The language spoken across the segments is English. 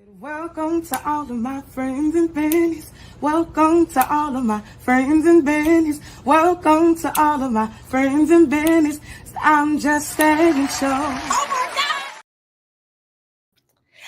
Welcome to all of my friends and bennies. Welcome to all of my friends and bennies. Welcome to all of my friends and bennies. I'm just saying show.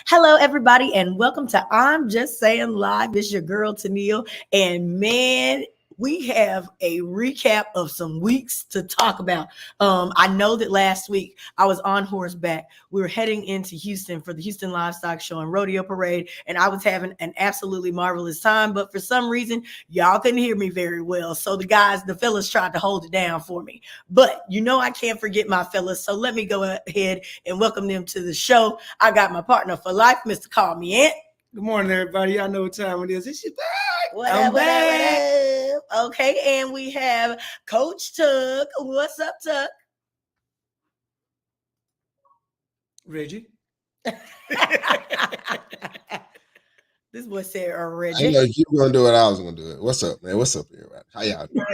Hello, everybody, and welcome to I'm Just Saying Live. This is your girl, Tennille, and man, we have a recap of some weeks to talk about. I know that last week I was on horseback. We were heading into Houston for the Houston Livestock Show and Rodeo Parade, and I was having an absolutely marvelous time. But for some reason, y'all couldn't hear me very well. So the fellas tried to hold it down for me. But you know I can't forget my fellas, so let me go ahead and welcome them to the show. I got my partner for life, Mr. Call Me Ant. Good morning, everybody. Y'all know what time it is. It's your back. What up? Okay, and we have Coach Tuck. What's up, Tuck? Reggie. This boy said Reggie. I know you were gonna do it. I was gonna do it. What's up, man? What's up, everybody? How y'all doing?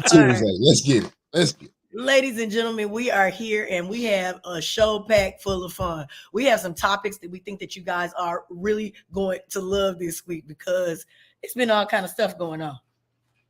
Tuesday. Let's get it. Ladies and gentlemen, we are here and we have a show packed full of fun. We have some topics that we think that you guys are really going to love this week because it's been all kind of stuff going on.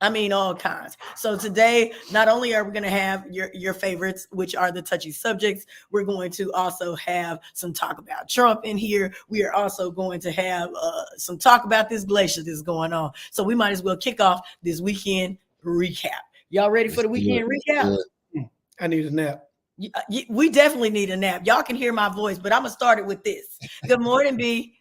I mean, all kinds. So today, not only are we going to have your favorites, which are the touchy subjects, we're going to also have some talk about Trump in here. We are also going to have some talk about this glacier that's going on. So we might as well kick off this weekend recap. Y'all ready for the weekend recap? I need a nap. We definitely need a nap. Y'all can hear my voice, but I'm going to start it with this. Good morning, B.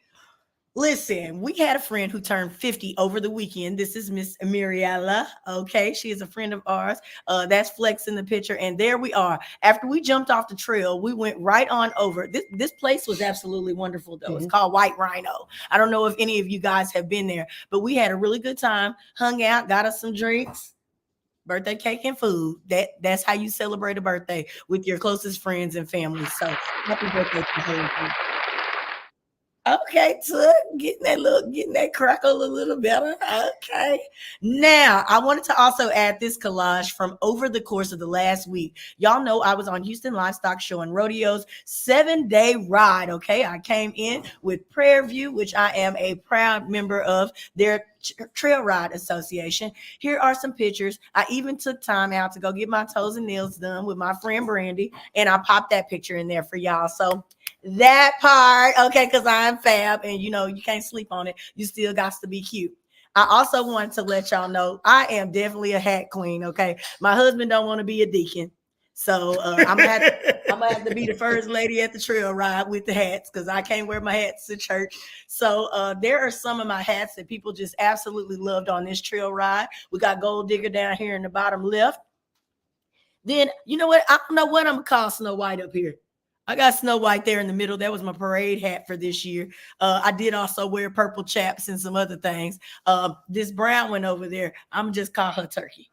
Listen, we had a friend who turned 50 over the weekend. This is Miss Miriella. Okay, she is a friend of ours. That's Flex in the picture. And there we are. After we jumped off the trail, we went right on over. This place was absolutely wonderful, though. It's called White Rhino. I don't know if any of you guys have been there, but we had a really good time, hung out, got us some drinks. Birthday cake and food. That's how you celebrate a birthday with your closest friends and family. So happy birthday to her. Okay, Tuck, getting that crackle a little better. Okay. Now, I wanted to also add this collage from over the course of the last week. Y'all know I was on Houston Livestock Show and Rodeo's 7-day ride. Okay. I came in with Prairie View, which I am a proud member of their Trail Ride Association. Here are some pictures. I even took time out to go get my toes and nails done with my friend Brandy, and I popped that picture in there for y'all. So that part, okay, because I'm fab, and you know you can't sleep on it. You still got to be cute. I also wanted to let y'all know I am definitely a hat queen. Okay, my husband don't want to be a deacon, so I'm gonna have to be the first lady at the trail ride with the hats because I can't wear my hats to church. So there are some of my hats that people just absolutely loved on this trail ride. We got Gold Digger down here in the bottom left. Then you know what? I don't know what I'm gonna call Snow White up here. I got Snow White there in the middle. That was my parade hat for this year. I did also wear purple chaps and some other things. This brown one over there, I'm just call her Turkey.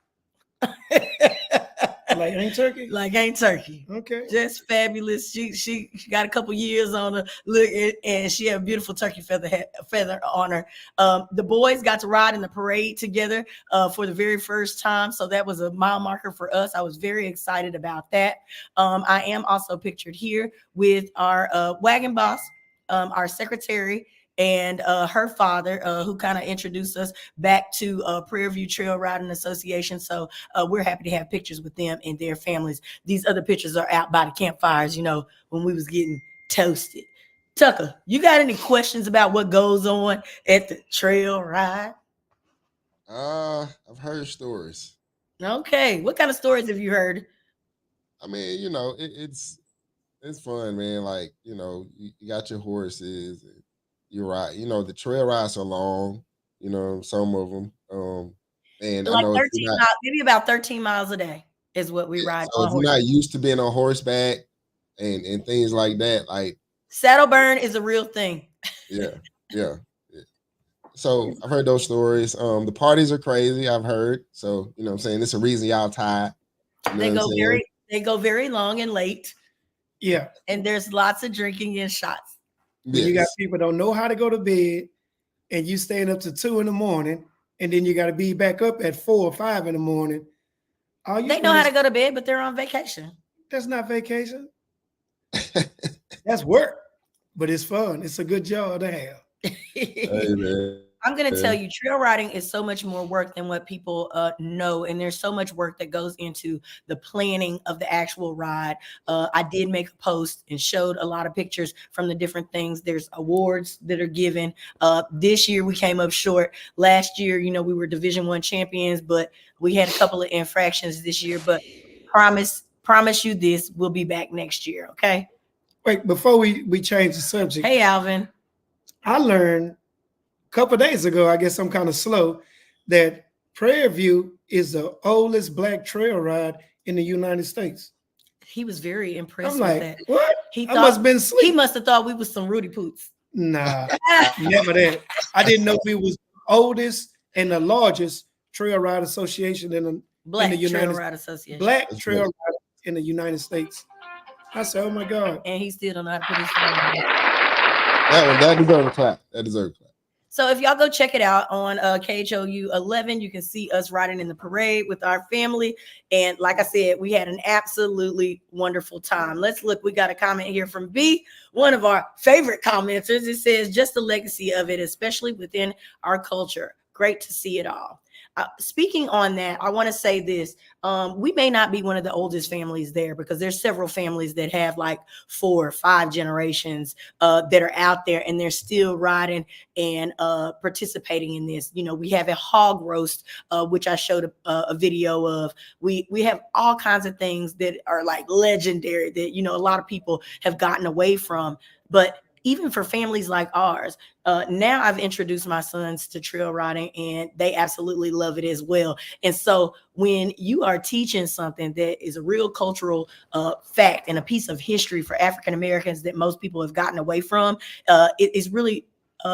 Like ain't turkey? Like ain't turkey. Okay. Just fabulous. She got a couple years on her look, and she had a beautiful turkey feather on her. The boys got to ride in the parade together for the very first time. So that was a mile marker for us. I was very excited about that. I am also pictured here with our wagon boss, our secretary, and her father, who kind of introduced us back to Prairie View Trail Riding Association. So we're happy to have pictures with them and their families. These other pictures are out by the campfires, you know, when we was getting toasted. Tucker, you got any questions about what goes on at the trail ride? I've heard stories. Okay, what kind of stories have you heard? I mean, you know, it's fun, man. Like, you know, you got your horses. You're right. You know, the trail rides are long, you know, some of them. And Like I know 13 miles, maybe about 13 miles a day is what we ride. So if you're not used to being on horseback and things like that, like saddle burn is a real thing. Yeah. So I've heard those stories. The parties are crazy, I've heard. So, you know what I'm saying? It's a reason y'all tired. You know they go very long and late. Yeah. And there's lots of drinking and shots. Yes. You got people don't know how to go to bed, and you staying up to 2 a.m, and then you got to be back up at 4 or 5 a.m. They know how to go to bed, but they're on vacation. That's not vacation. That's work. but it's fun. It's a good job to have. Hey, man. I'm going to tell you, trail riding is so much more work than what people know. And there's so much work that goes into the planning of the actual ride. I did make a post and showed a lot of pictures from the different things. There's awards that are given. This year we came up short. Last year, you know, we were Division I champions, but we had a couple of infractions this year. But promise you this, we'll be back next year. Okay. Wait, before we change the subject. Hey, Alvin. I learned a couple of days ago, I guess I'm kind of slow, that Prairie View is the oldest black trail ride in the United States. He was very impressed I'm with like, that. what? He I must have been asleep. He must have thought we was some Rudy Poots. Nah, never that. I didn't know we was the oldest and the largest trail ride association in the Trail Ride Association. Black trail ride in the United States. I said, oh my God. And he still don't know how to put his phone on. That deserves a clap. That deserves a clap. So if y'all go check it out on KHOU 11, you can see us riding in the parade with our family. And like I said, we had an absolutely wonderful time. Let's look. We got a comment here from B, one of our favorite commenters. It says, just the legacy of it, especially within our culture. Great to see it all. Speaking on that, I want to say this. We may not be one of the oldest families there because there's several families that have like 4 or 5 generations that are out there and they're still riding and participating in this. You know, we have a hog roast, which I showed a video of. We have all kinds of things that are like legendary that, you know, a lot of people have gotten away from. But even for families like ours, now I've introduced my sons to trail riding and they absolutely love it as well. And so when you are teaching something that is a real cultural fact and a piece of history for African Americans that most people have gotten away from, it is really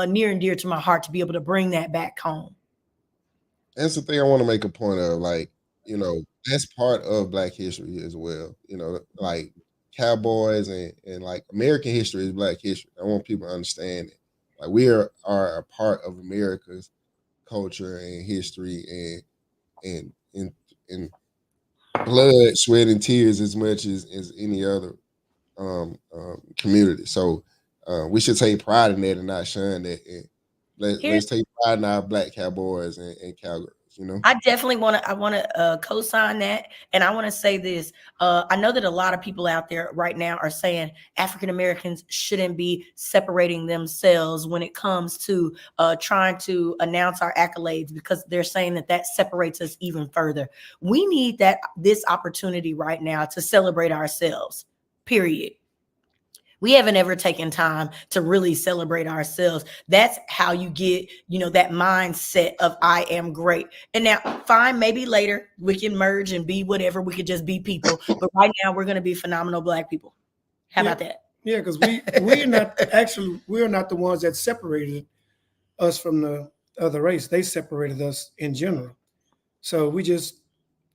near and dear to my heart to be able to bring that back home. That's the thing I want to make a point of. Like, you know, that's part of Black history as well. You know, like cowboys and like American history is Black history. I want people to understand it. Like we are a part of America's culture and history and blood, sweat, and tears as much as any other community. So we should take pride in that and not shun that. And let's take pride in our Black cowboys and cowgirls. You know, I definitely want to co-sign that. And I want to say this. I know that a lot of people out there right now are saying African Americans shouldn't be separating themselves when it comes to trying to announce our accolades because they're saying that separates us even further. We need this opportunity right now to celebrate ourselves, period. We haven't ever taken time to really celebrate ourselves. That's how you get, you know, that mindset of I am great. And now, fine, maybe later we can merge and be whatever. We could just be people. But right now, we're going to be phenomenal Black people. How about that? Yeah, because we're not the ones that separated us from the other race. They separated us in general. So we just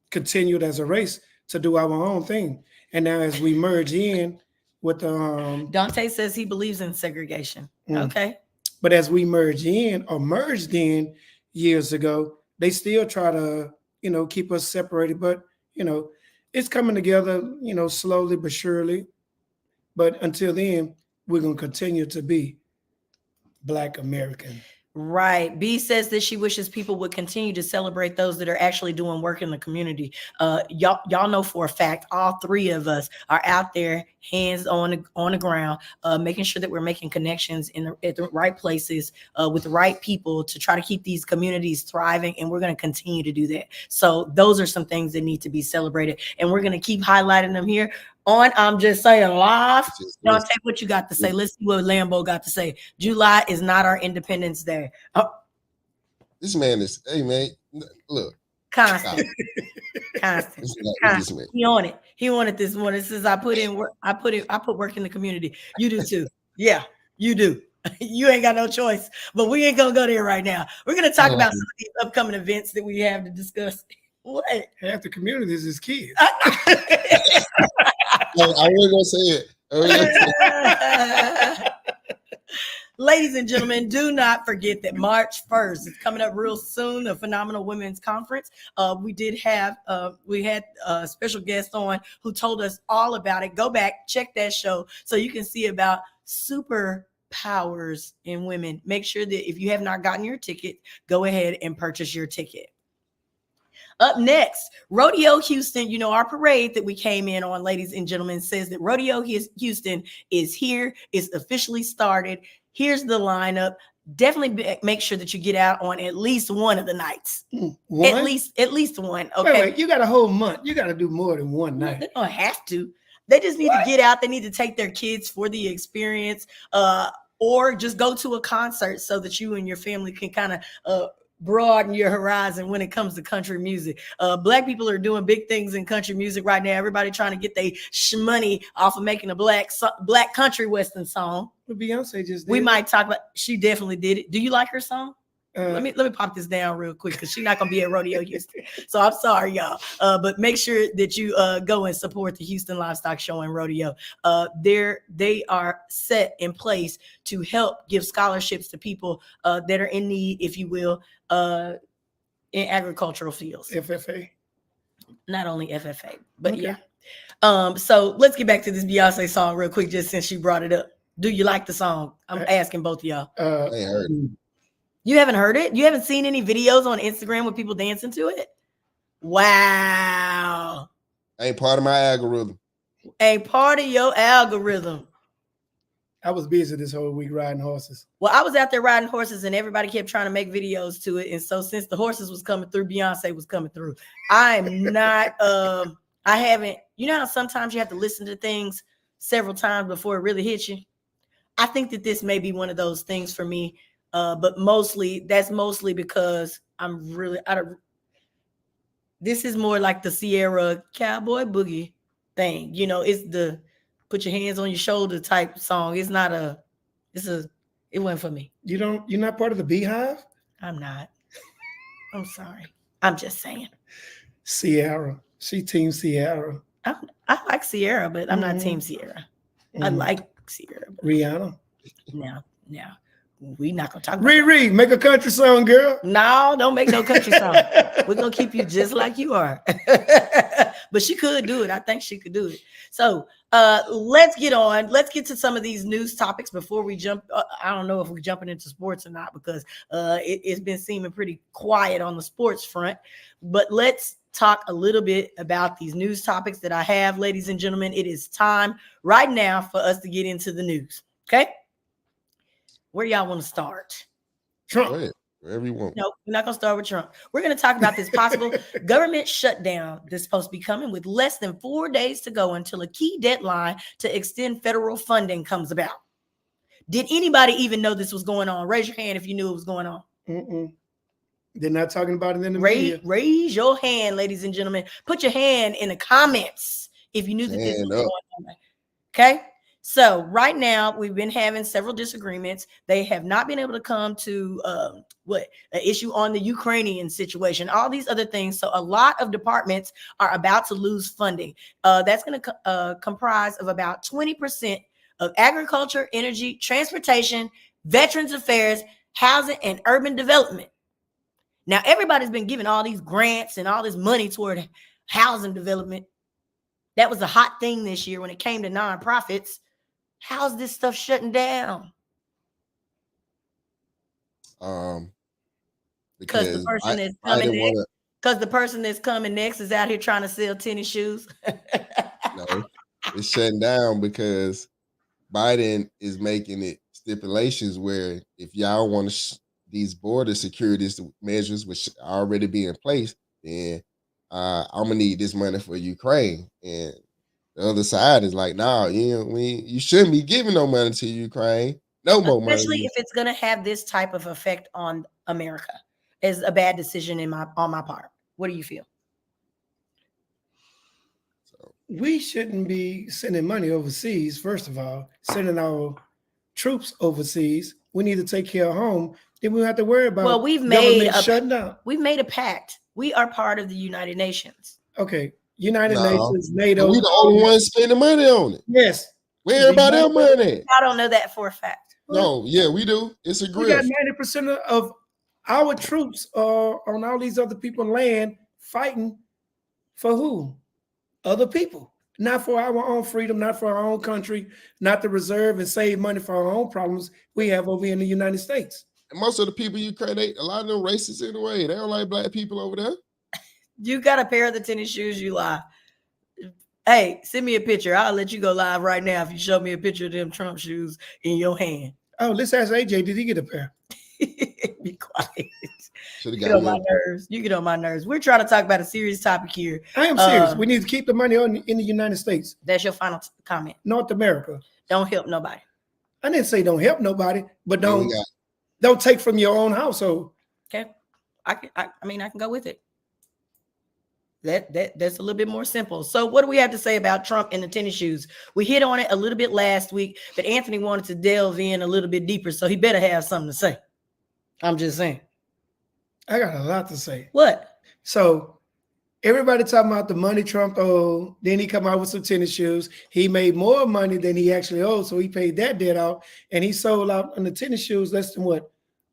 continued as a race to do our own thing. And now as we merge in, with Dante says he believes in segregation. Okay. But as we merged in years ago, they still try to, you know, keep us separated. But, you know, it's coming together, you know, slowly but surely. But until then, we're going to continue to be Black American. Right. B says that she wishes people would continue to celebrate those that are actually doing work in the community. Y'all know for a fact, all 3 of us are out there, hands on the ground, making sure that we're making connections at the right places with the right people to try to keep these communities thriving. And we're going to continue to do that. So those are some things that need to be celebrated. And we're going to keep highlighting them here on I'm Just Saying Live. Dante, what you got to say? Let's see what Lambo got to say. July is not our Independence Day. This man is, hey man, look. Constant. He on it. He on it this morning. Since I put in work, I put work in the community. You do too. Yeah, you do. You ain't got no choice. But we ain't gonna go there right now. We're gonna talk about some of these upcoming events that we have to discuss. What? Half the communities is kids. I wasn't gonna say it. Ladies and gentlemen, do not forget that March 1st is coming up real soon, the Phenomenal Women's Conference. We had a special guest on who told us all about it. Go back, check that show so you can see about super powers in women. Make sure that if you have not gotten your ticket, go ahead and purchase your ticket. Up next, Rodeo Houston. You know, our parade that we came in on, ladies and gentlemen, says that Rodeo Houston is here. It's officially started. Here's the lineup. Definitely make sure that you get out on at least one of the nights. One? At least one. Okay. Wait, you got a whole month. You got to do more than one night. They don't have to. They just need to get out. They need to take their kids for the experience, or just go to a concert so that you and your family can kind of broaden your horizon when it comes to country music. Black people are doing big things in country music right now. Everybody trying to get their money off of making a black country western song. Beyonce just did. We might talk about. She definitely did it. Do you like her song? Let me pop this down real quick because she's not gonna be at Rodeo Houston. So I'm sorry, y'all. But make sure that you go and support the Houston Livestock Show and Rodeo. They are set in place to help give scholarships to people that are in need, if you will, in agricultural fields. FFA. Not only FFA, but Okay. yeah. So let's get back to this Beyonce song real quick, just since she brought it up. Do you like the song? I'm asking both of y'all. I ain't heard it. You haven't heard it? You haven't seen any videos on Instagram with people dancing to it? Wow. Ain't part of my algorithm. Ain't part of your algorithm. I was busy this whole week riding horses. Well, I was out there riding horses and everybody kept trying to make videos to it. And so since the horses was coming through, Beyonce was coming through. I'm not, I haven't, you know how sometimes you have to listen to things several times before it really hits you? I think that this may be one of those things for me. But that's mostly because I'm really this is more like the Sierra Cowboy Boogie thing. You know, it's the put your hands on your shoulder type song. It wasn't for me. You're not part of the Beehive? I'm not. I'm sorry. I'm just saying. Sierra. She team Sierra. I like Sierra, but I'm not team Sierra. I like Sierra. Rihanna. Now. We not gonna talk about Riri, make a country song, girl. No, don't make no country song. We're gonna keep you just like you are. But she could do it. I think she could do it. So let's get on. Let's get to some of these news topics before we jump. I don't know if we're jumping into sports or not because it's been seeming pretty quiet on the sports front. But let's talk a little bit about these news topics that I have, ladies and gentlemen. It is time right now for us to get into the news. Okay. Where y'all want to start? Trump. Go ahead. Wherever you want. No, we're not going to start with Trump. We're going to talk about this possible government shutdown that's supposed to be coming with less than 4 days to go until a key deadline to extend federal funding comes about. Did anybody even know this was going on? Raise your hand if you knew it was going on. They're not talking about it in the media. Raise your hand, ladies and gentlemen. Put your hand in the comments if you knew that this was going on. Okay? So right now, we've been having several disagreements. They have not been able to come to an issue on the Ukrainian situation, all these other things. So a lot of departments are about to lose funding. That's going to comprise of about 20% of agriculture, energy, transportation, veterans affairs, housing, and urban development. Now, everybody's been giving all these grants and all this money toward housing development. That was a hot thing this year when it came to nonprofits. How's this stuff shutting down? Because the person that's coming next is out here trying to sell tennis shoes. No, it's shutting down because Biden is making it stipulations where if y'all want these border security measures, which already be in place, then I'm gonna need this money for Ukraine. And the other side is like, nah, you shouldn't be giving no money to Ukraine. No more money. Especially if it's gonna have this type of effect on America. Is a bad decision on my part. What do you feel? We shouldn't be sending money overseas. First of all, sending our troops overseas. We need to take care of home. Then we don't have to worry about. Well, we've made shutting down. We've made a pact. We are part of the United Nations. Okay, United Nations, NATO. We the only ones spending money on it. Yes. Where everybody else money? I don't know that for a fact. No, yeah, we do. It's a grift. We got 90% of our troops are on all these other people's land fighting for who? Other people. not for our own freedom, not for our own country, not to reserve and save money for our own problems we have over here in the United States. And most of the people you credit, a lot of them racist anyway. They don't like black people over there. You got a pair of the tennis shoes, you lie. Hey, send me a picture. I'll let you go live right now if you show me a picture of them Trump shoes in your hand. Oh, let's ask AJ, did he get a pair? Be quiet. Should have Get got on my nerves. You get on my nerves. We're trying to talk about a serious topic here. I am serious. We need to keep the money in the United States. That's your final comment. North America. Don't help nobody. I didn't say don't help nobody, but Yeah, don't take from your own household. Okay. I can go with it. That's a little bit more simple. So what do we have to say about Trump and the tennis shoes? We hit on it a little bit last week, but Anthony wanted to delve in a little bit deeper, so he better have something to say. I'm just saying. I got a lot to say. What? So everybody talking about the money Trump owed. Then he come out with some tennis shoes. He made more money than he actually owed, so he paid that debt off, and he sold out on the tennis shoes less than what,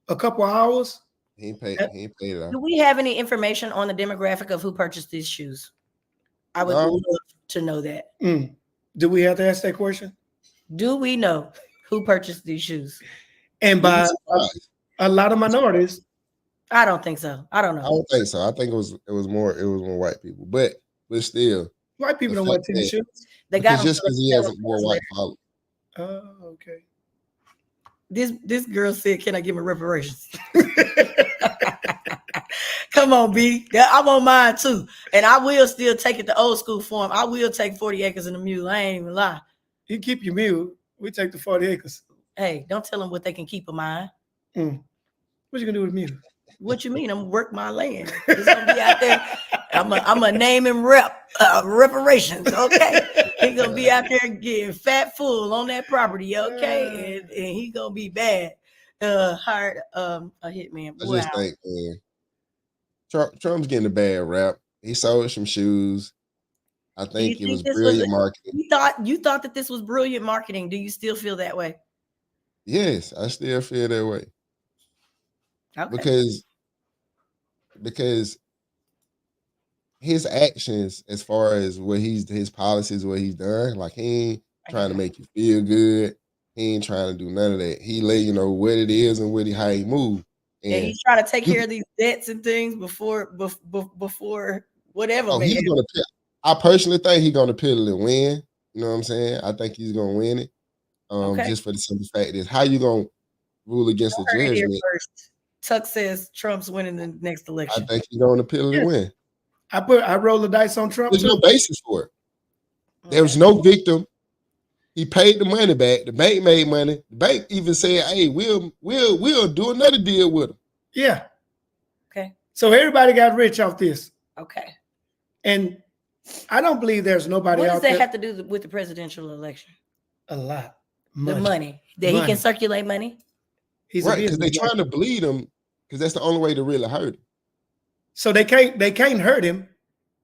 a couple of hours. He ain't paid it off. Do we have any information on the demographic of who purchased these shoes? I would love to know that. Do we have to ask that question? Do we know who purchased these shoes? And by a lot of minorities. I don't think so. I don't know. I don't think so. I think it was more white people, but still, White people don't wear tennis shoes. They got just because he has more white followers. Oh, okay. This girl said, "Can I give me reparations?" Come on, B. I want mine too, and I will still take it the old school form. I will take 40 acres and a mule. I ain't even lie. You keep your mule. We take the 40 acres. Hey, don't tell them what they can keep of mine. What you gonna do with mule? What you mean? I'm gonna work my land. It's gonna be out there. I'm a name and reparations. Okay, he's gonna be out there getting fat full on that property. Okay, and he gonna be bad. Hired a hitman. I just think Trump's getting a bad rap. He sold some shoes. I think it was brilliant marketing. You thought that this was brilliant marketing. Do you still feel that way? Yes, I still feel that way. Okay. Because his actions, as far as his policies, what he's done, like he ain't trying to make you feel good. He ain't trying to do none of that. He let you know what it is and how he move. And he's trying to take care of these debts and things before whatever. Oh, he's gonna. I personally think he's gonna piddle and win. You know what I'm saying? I think he's gonna win it. Just for the simple fact is, how you gonna rule against the judgment? Tuck says Trump's winning the next election. I think he's going to piddle and win. I roll the dice on Trump. There's no basis for it. There was no victim. He paid the money back. The bank made money. The bank even said, "Hey, we'll do another deal with him." Yeah. Okay. So everybody got rich off this. Okay. And I don't believe there's nobody what out there. does that have to do with the presidential election? A lot. The money. That he can circulate money? He's right, because they're trying to bleed him, because that's the only way to really hurt him. So they can't hurt him,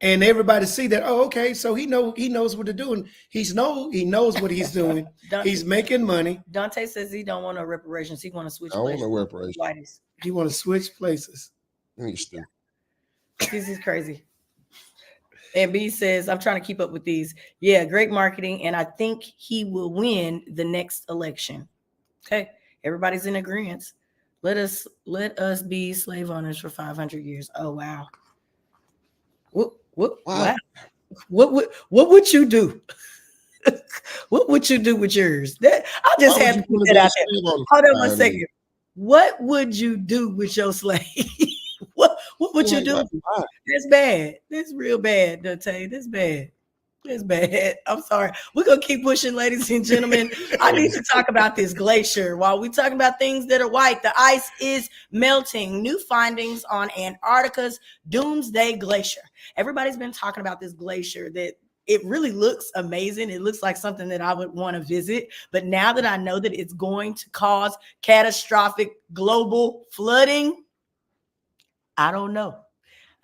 and everybody see that. Oh, okay. So he knows what to do, and he knows what he's doing. He's making money. Dante says he don't want no reparations. He want to switch. I don't want no reparations. He want to switch places. This is crazy. And B says, I'm trying to keep up with these. Yeah, great marketing, and I think he will win the next election. Okay. Everybody's in agreement. Let us be slave owners for 500 years. Oh wow. Wow. What would you do? What would you do with yours? That I just had to put that out there. Hold on 1 second. What would you do with your slave? What would you do? That's bad. That's real bad, Dante. That's bad. It's bad. I'm sorry. We're going to keep pushing, ladies and gentlemen. I need to talk about this glacier. While we're talking about things that are white, the ice is melting. New findings on Antarctica's Doomsday Glacier. Everybody's been talking about this glacier that it really looks amazing. It looks like something that I would want to visit. But now that I know that it's going to cause catastrophic global flooding, I don't know.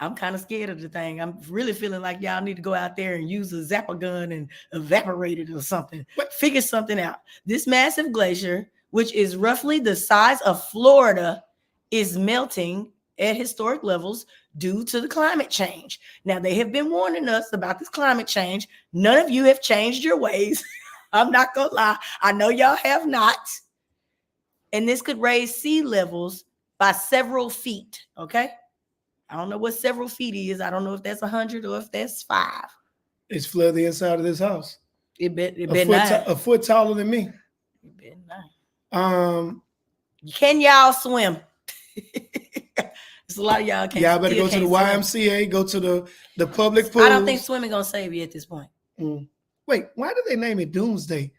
I'm kind of scared of the thing. I'm really feeling like y'all need to go out there and use a zapper gun and evaporate it or something. Figure something out. This massive glacier, which is roughly the size of Florida, is melting at historic levels due to the climate change. Now, they have been warning us about this climate change. None of you have changed your ways. I'm not going to lie. I know y'all have not. And this could raise sea levels by several feet, okay? I don't know what several feet is. I don't know if that's 100 or if that's 5. It's flooded the inside of this house. It been a foot taller than me. It been nice. Um, Can y'all swim? There's a lot of y'all can't. Y'all better go to the YMCA, go to the public pools. I don't think swimming gonna save you at this point. Wait, why did they name it Doomsday?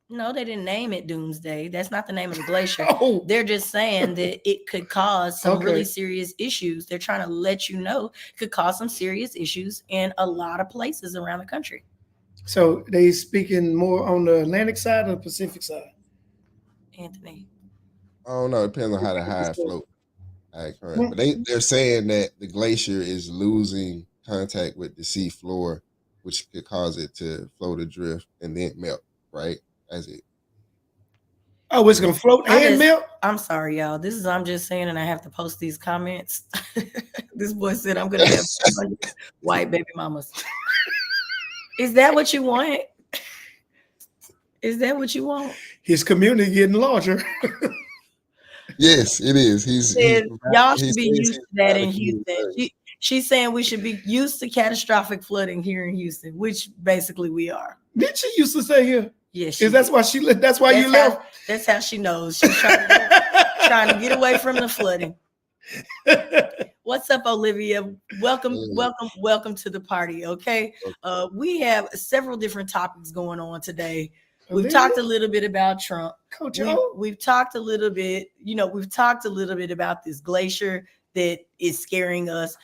No, they didn't name it Doomsday. That's not the name of the glacier. Oh. They're just saying that it could cause some really serious issues. They're trying to let you know it could cause some serious issues in a lot of places around the country. So they speaking more on the Atlantic side or the Pacific side? Anthony, I don't know. It depends on how the high float. But they're saying that the glacier is losing contact with the sea floor, which could cause it to float adrift and then melt, right? As it. Oh, it's gonna float and melt? I'm sorry, y'all. I'm just saying, and I have to post these comments. This boy said I'm gonna have 500 white baby mamas. Is that what you want? Is that what you want? His community getting larger. Yes, it is. Y'all should be used to that in Houston. She's saying we should be used to catastrophic flooding here in Houston, which basically we are. Did she used to stay here? Yes. That's why you left? That's how she knows. She's trying to get away from the flooding. What's up, Olivia? Welcome to the party. Okay. We have several different topics going on today. We've talked a little bit about Trump. Coach, we've talked a little bit, about this glacier that is scaring us.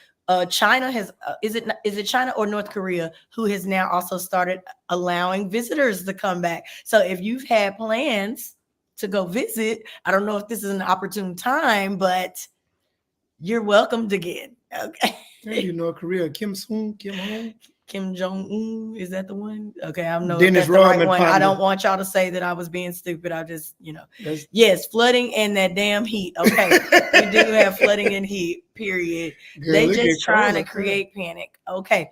China has, is it China or North Korea who has now also started allowing visitors to come back? So if you've had plans to go visit, I don't know if this is an opportune time, but you're welcome again. Okay. North Korea, Kim Jong-un, is that the one? Okay, I know Dennis that's the right one. Partner. I don't want y'all to say that I was being stupid. I just, yes, flooding and that damn heat. Okay, we do have flooding and heat, period. Girl, they just trying to create panic. Okay,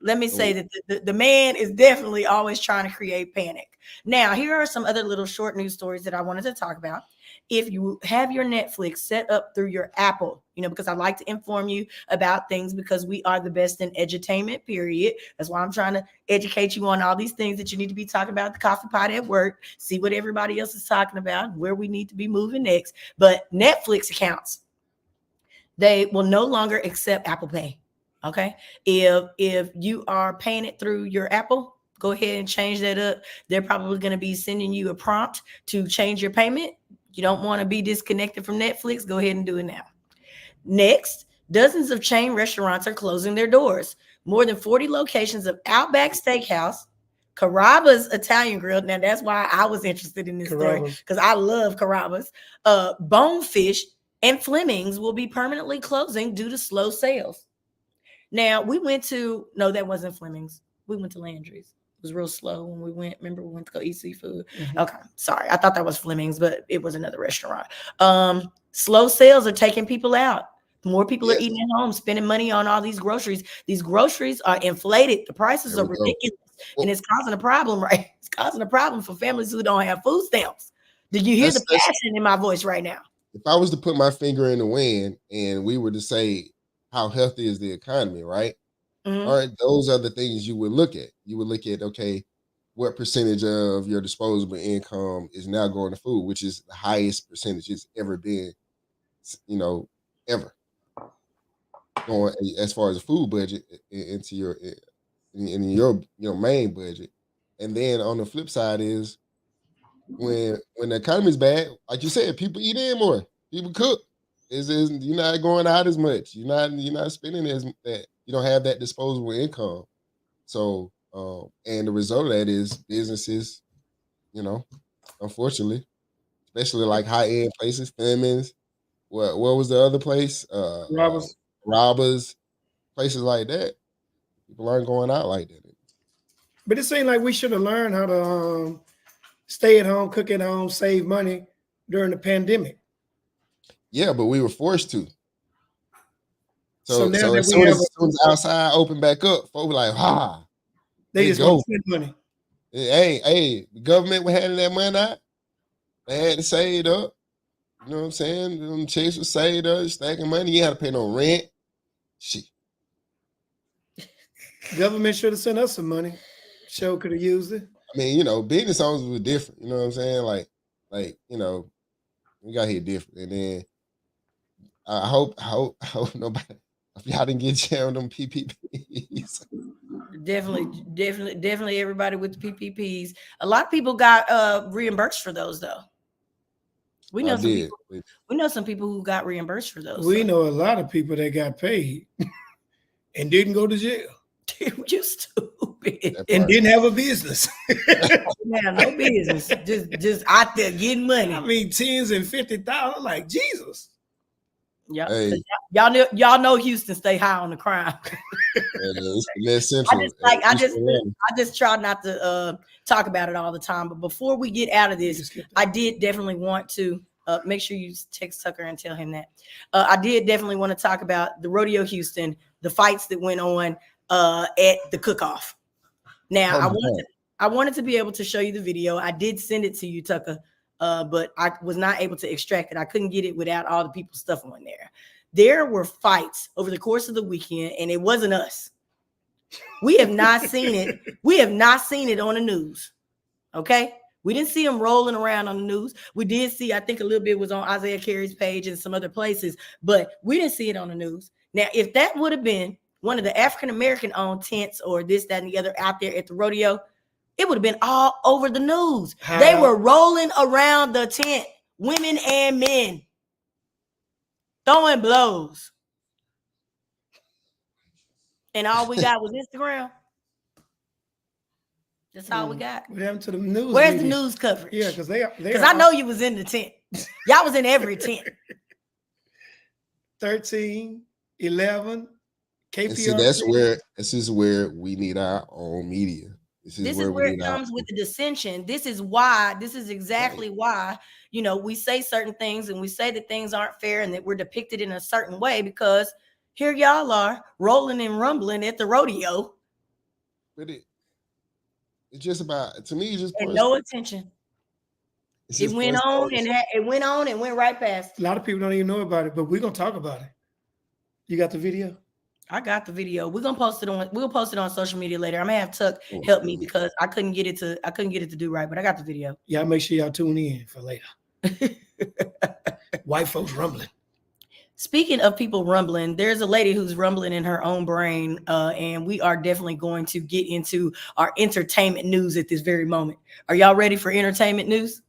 let me say that the man is definitely always trying to create panic. Now, here are some other little short news stories that I wanted to talk about. If you have your Netflix set up through your Apple, because I like to inform you about things because we are the best in edutainment, period. That's why I'm trying to educate you on all these things that you need to be talking about at the coffee pot at work, see what everybody else is talking about, where we need to be moving next. But Netflix accounts, they will no longer accept Apple Pay. Okay. If you are paying it through your Apple, go ahead and change that up. They're probably going to be sending you a prompt to change your payment. You don't want to be disconnected from Netflix, go ahead and do it now. Next, dozens of chain restaurants are closing their doors. More than 40 locations of Outback Steakhouse, Carrabba's Italian Grill. Now, that's why I was interested in this story, because I love Carrabba's. Bonefish and Fleming's will be permanently closing due to slow sales. Now, that wasn't Fleming's. We went to Landry's. Was real slow when we went. Remember, we went to go eat seafood. Mm-hmm. Okay, sorry. I thought that was Fleming's, but it was another restaurant. Slow sales are taking people out. More people are eating at home, spending money on all these groceries. These groceries are inflated. The prices are ridiculous, and it's causing a problem, right? It's causing a problem for families who don't have food stamps. Did you hear the passion in my voice right now? If I was to put my finger in the wind and we were to say how healthy is the economy, right? Mm-hmm. All right, those are the things you would look at. You would look at, okay, what percentage of your disposable income is now going to food, which is the highest percentage it's ever been, ever. Going as far as the food budget into your main budget. And then on the flip side is when the economy is bad, like you said, people eat in more, people cook. You're not going out as much. You're not spending as that. You don't have that disposable income. So, and the result of that is businesses, unfortunately, especially like high-end places, Fleming's, what was the other place? Robbers, places like that. People aren't going out like that. But it seemed like we should have learned how to stay at home, cook at home, save money during the pandemic. Yeah, but we were forced to. So now So that as we soon have, as outside open back up, folks be like, they they just go. want to spend money. Hey, the government was handing that money out. They had to save it up. You know what I'm saying? Them chicks were saved up, stacking money. You had to pay no rent. Shit. Government should have sent us some money. Show could have used it. I mean, you know, business owners were different. You know what I'm saying? Like, you know, we got here different. And then I hope nobody, if y'all didn't get jammed on PPPs. Definitely everybody with the PPPs. A lot of people got reimbursed for those though. We know some people. We know some people who got reimbursed for those. We know a lot of people that got paid and didn't go to jail. You stupid. And didn't have a business. Didn't have no business. Just out there getting money. I mean, tens and 50,000. Like Jesus. Yeah, hey. y'all know Houston stay high on the crime. I just try not to talk about it all the time. But before we get out of this, I did definitely want to make sure you text Tucker and tell him that. I did definitely want to talk about the Rodeo Houston, the fights that went on at the cook-off. Now, I wanted to be able to show you the video. I did send it to you, Tucker. But I was not able to extract it. I couldn't get it without all the people's stuff on there. There were fights over the course of the weekend, and it wasn't us. We have not seen it. We have not seen it on the news. Okay? We didn't see them rolling around on the news. We did see, I think a little bit was on Isaiah Carey's page and some other places, but we didn't see it on the news. Now, if that would have been one of the African-American owned tents or this, that, and the other out there at the rodeo, it would have been all over the news. They were rolling around the tent, women and men, throwing blows. And all we got was Instagram. That's all we got. What happened to the news? Where's the news coverage? Yeah, because I know you was in the tent. Y'all was in every tent. 13, 11, KPR. See, this is where we need our own media. This is where it comes with the dissension. This is exactly why, you know, we say certain things and we say that things aren't fair and that we're depicted in a certain way because here y'all are rolling and rumbling at the rodeo. But it's just about, to me, it's just and no attention. It went on and went right past. A lot of people don't even know about it, but we're gonna talk about it. You got the video? I got the video. We'll post it on social media later. I'm gonna have Tuck help me because I couldn't get it to do right, but I got the video. Y'all make sure y'all tune in for later. White folks rumbling. Speaking of people rumbling, there's a lady who's rumbling in her own brain, and we are definitely going to get into our entertainment news at this very moment. Are y'all ready for entertainment news?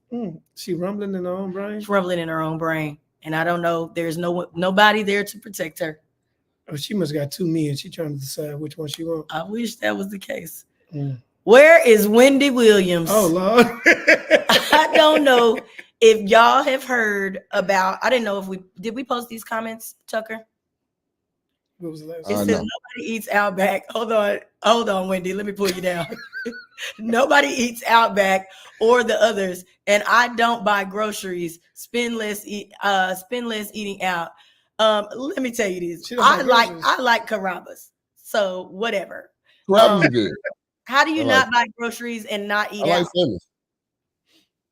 She rumbling in her own brain? She's rumbling in her own brain, and I don't know. There's nobody there to protect her. Oh, she must got two men. She trying to decide which one she wants. I wish that was the case. Where is Wendy Williams? Oh, Lord. I don't know if y'all have heard about, I didn't know if did we post these comments, Tucker? What was the last one? It says nobody eats Outback. Hold on, Wendy. Let me pull you down. Nobody eats Outback or the others, and I don't buy groceries. Spend less eating out. Let me tell you this. I like Carrabba's. So whatever. Carrabba's good. How do you not buy groceries and not eat out? I like Fleming's.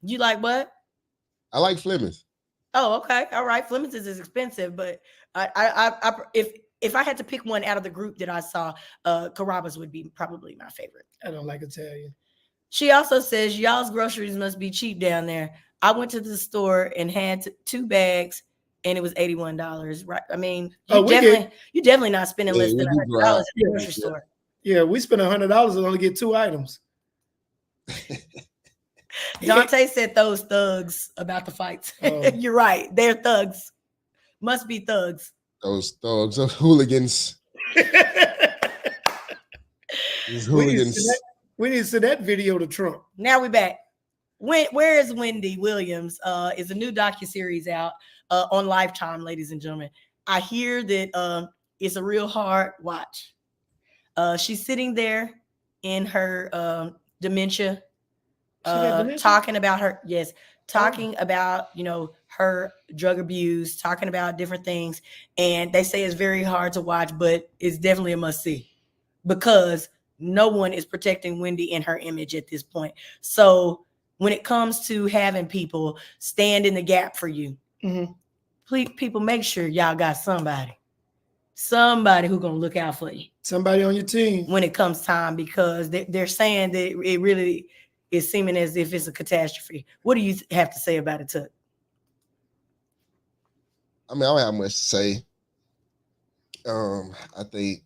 You like what? I like Fleming's. Oh, okay. All right. Fleming's is expensive, but if I had to pick one out of the group that I saw, Carrabba's would be probably my favorite. I don't like Italian. She also says y'all's groceries must be cheap down there. I went to the store and had 2 bags, and it was $81. Right? I mean, you definitely not spending less than $100 at the grocery store. Yeah, we spend $100 and only get 2 items. Dante said those thugs about the fights. You're right. They're thugs. Must be thugs. Those thugs are hooligans. These hooligans. We need to send that video to Trump. Now we're back. Where is Wendy Williams? Is a new docuseries out on Lifetime, ladies and gentlemen. I hear that it's a real hard watch. She's sitting there in her dementia, talking about talking about, her drug abuse, talking about different things. And they say it's very hard to watch, but it's definitely a must see because no one is protecting Wendy and her image at this point. So when it comes to having people stand in the gap for you, please, people, make sure y'all got somebody who's going to look out for you. Somebody on your team. When it comes time, because they're saying that it really is seeming as if it's a catastrophe. What do you have to say about it, Tuck? I mean, I don't have much to say. I think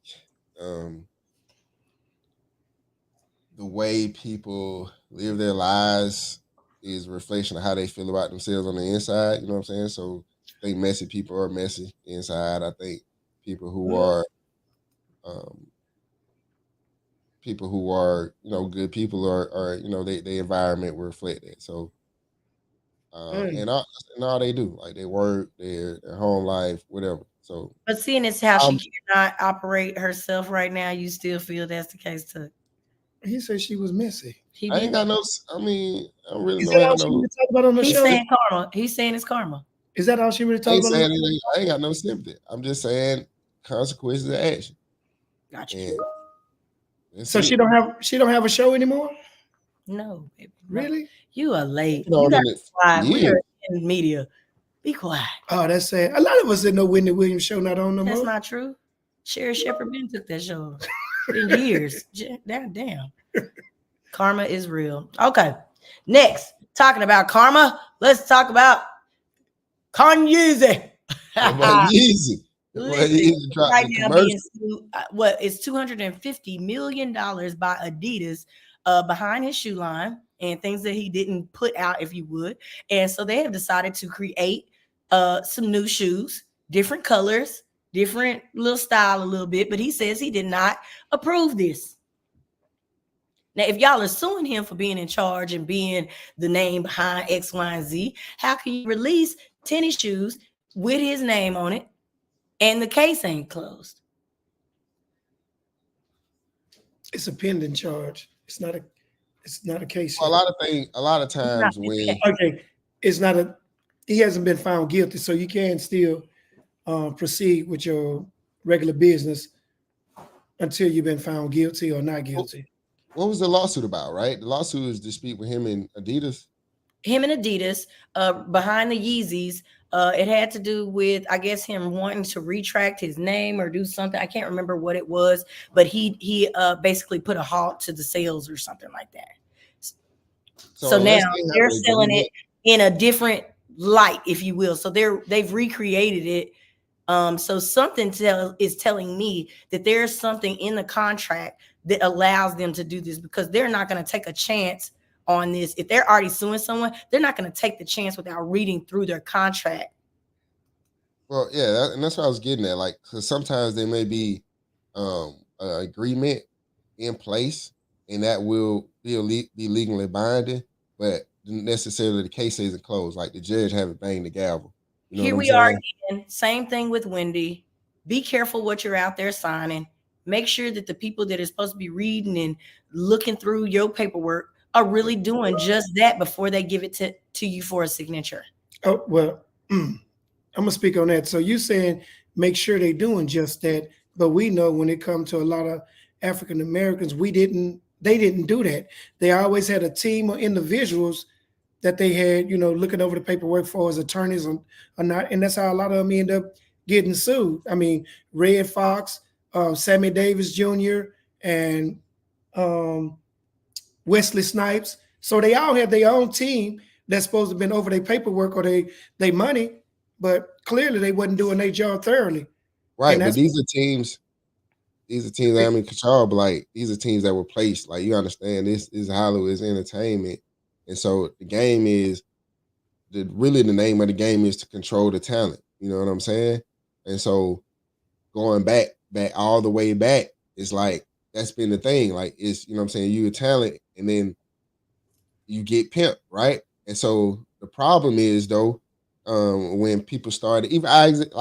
the way people live their lives is a reflection of how they feel about themselves on the inside. You know what I'm saying? So I think messy people are messy inside. I think people who are good people are their environment will reflect that. So and all they do, like they work, their home life, whatever. So but seeing as how she cannot operate herself right now, you still feel that's the case too. He said she was messy. I ain't got no. I mean, I don't really Is know. that all she really talk about on the show? Saying karma. He's saying it's karma. Is that all she really talk about? I ain't got no sympathy. I'm just saying consequences of action. Gotcha. So she don't have a show anymore? No, baby. Really? You are late. You got quiet. We are in media. Be quiet. Oh, that's sad. A lot of us didn't know Wendy Williams' show not on no more. That's not true. Sherry Shepherd Ben took that show in years. Damn. Karma is real. Okay. Next, talking about karma, let's talk about Kanye. Yeezy. Right now being sued, it's $250 million by Adidas behind his shoe line and things that he didn't put out, if you would. And so they have decided to create some new shoes, different colors, different little style a little bit, but he says he did not approve this. Now, if y'all are suing him for being in charge and being the name behind X, Y, and Z, how can you release tennis shoes with his name on it and the case ain't closed? It's a pending charge. It's not a case. Well, a lot of times when he hasn't been found guilty, so you can still proceed with your regular business until you've been found guilty or not guilty. What was the lawsuit about, right? The lawsuit is dispute with him and Adidas. Him and Adidas, behind the Yeezys. It had to do with, I guess, him wanting to retract his name or do something. I can't remember what it was, but he basically put a halt to the sales or something like that. So now they're selling it in a different light, if you will. So they've recreated it. So something is telling me that there's something in the contract that allows them to do this, because they're not going to take a chance on this. If they're already suing someone, they're not going to take the chance without reading through their contract. Well, yeah, and that's what I was getting at. Like, because sometimes there may be an agreement in place, and that will be legally binding, but necessarily the case isn't closed. Like the judge haven't banged the gavel. You know Here we are again. Same thing with Wendy. Be careful what you're out there signing. Make sure that the people that are supposed to be reading and looking through your paperwork are really doing just that before they give it to you for a signature. Oh, well, I'm going to speak on that. So you're saying make sure they're doing just that. But we know when it comes to a lot of African Americans, they didn't do that. They always had a team of individuals that they had, looking over the paperwork for as attorneys or not. And that's how a lot of them end up getting sued. I mean, Red Fox, Sammy Davis Jr., and Wesley Snipes. So they all had their own team that's supposed to have been over their paperwork or their money, but clearly they wasn't doing their job thoroughly. Right, but these are teams I mean, control, but like these are teams that were placed. Like, you understand, this is Hollywood's entertainment. And so the game is the name of the game is to control the talent. You know what I'm saying? And so going back all the way back, it's like that's been the thing. Like, it's, you know what I'm saying, you a talent and then you get pimped, right? And so the problem is though, when people started, even Isaac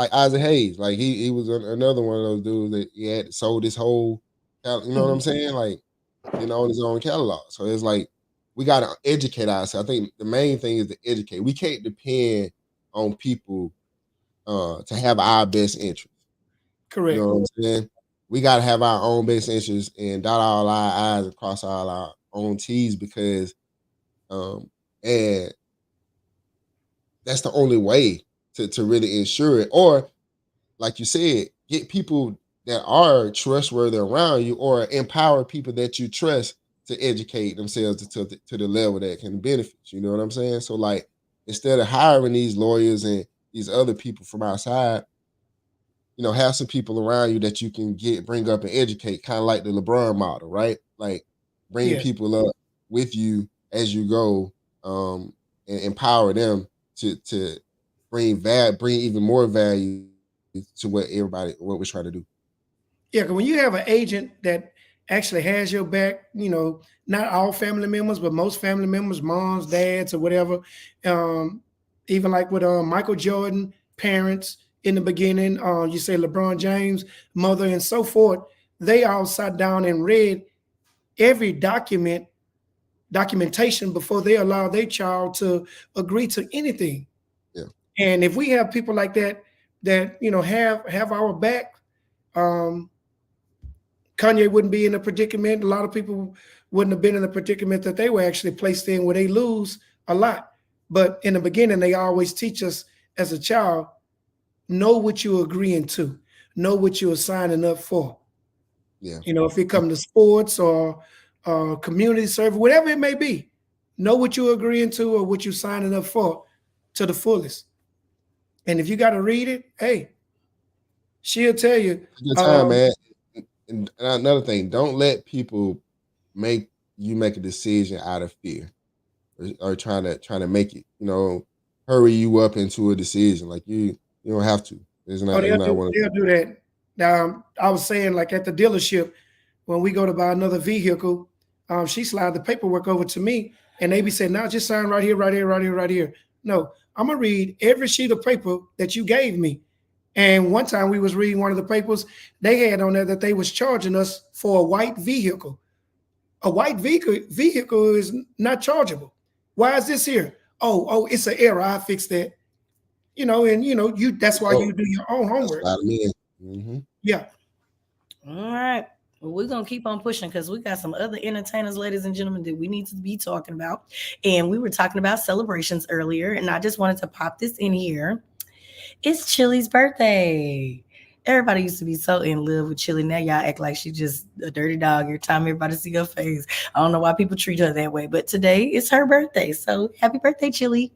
Hayes, like he was another one of those dudes that he had sold his whole, you know what I'm saying? Like, on his own catalog. So it's like we got to educate ourselves. I think the main thing is to educate. We can't depend on people to have our best interest. You Correct. know what I'm saying? We got to have our own best interests and dot all our I's and cross all our own T's, because and that's the only way to really ensure it. Or, like you said, get people that are trustworthy around you, or empower people that you trust to educate themselves to the level that can benefit. You know what I'm saying? So, like, instead of hiring these lawyers and these other people from outside, have some people around you that you can bring up and educate, kind of like the LeBron model, right? Like, bring Yes. people up with you as you go, and empower them to bring even more value to what we're trying to do. Yeah, because when you have an agent that actually has your back, not all family members, but most family members, moms, dads, or whatever, even like with Michael Jordan, parents in the beginning, you say LeBron James, mother, and so forth, they all sat down and read every documentation before they allow their child to agree to anything. Yeah. And if we have people like that have our back, Kanye wouldn't be in a predicament. A lot of people wouldn't have been in the predicament that they were actually placed in, where they lose a lot. But in the beginning, they always teach us as a child, know what you're agreeing to, know what you're signing up for. Yeah. If it comes to sports or community service, whatever it may be, know what you're agreeing to or what you're signing up for to the fullest. And if you got to read it, hey, she'll tell you. Good time, man. And another thing, don't let people make a decision out of fear, or trying to make it, hurry you up into a decision. Like, you don't have to. It's not. They'll do that. Now, I was saying, like, at the dealership, when we go to buy another vehicle, she slide the paperwork over to me, and they be saying, "Now just sign right here, right here, right here, right here." No, I'm gonna read every sheet of paper that you gave me. And one time we was reading one of the papers, they had on there that they was charging us for a white vehicle. A white vehicle is not chargeable. Why is this here? Oh, it's an error. I fixed that. That's why you do your own homework. Mm-hmm. Yeah. All right. Well, we're going to keep on pushing, because we got some other entertainers, ladies and gentlemen, that we need to be talking about. And we were talking about celebrations earlier, and I just wanted to pop this in here. It's Chili's birthday. Everybody used to be so in love with Chili. Now y'all act like she's just a dirty dog every time everybody see her face. I don't know why people treat her that way, but today is her birthday. So happy birthday, Chili.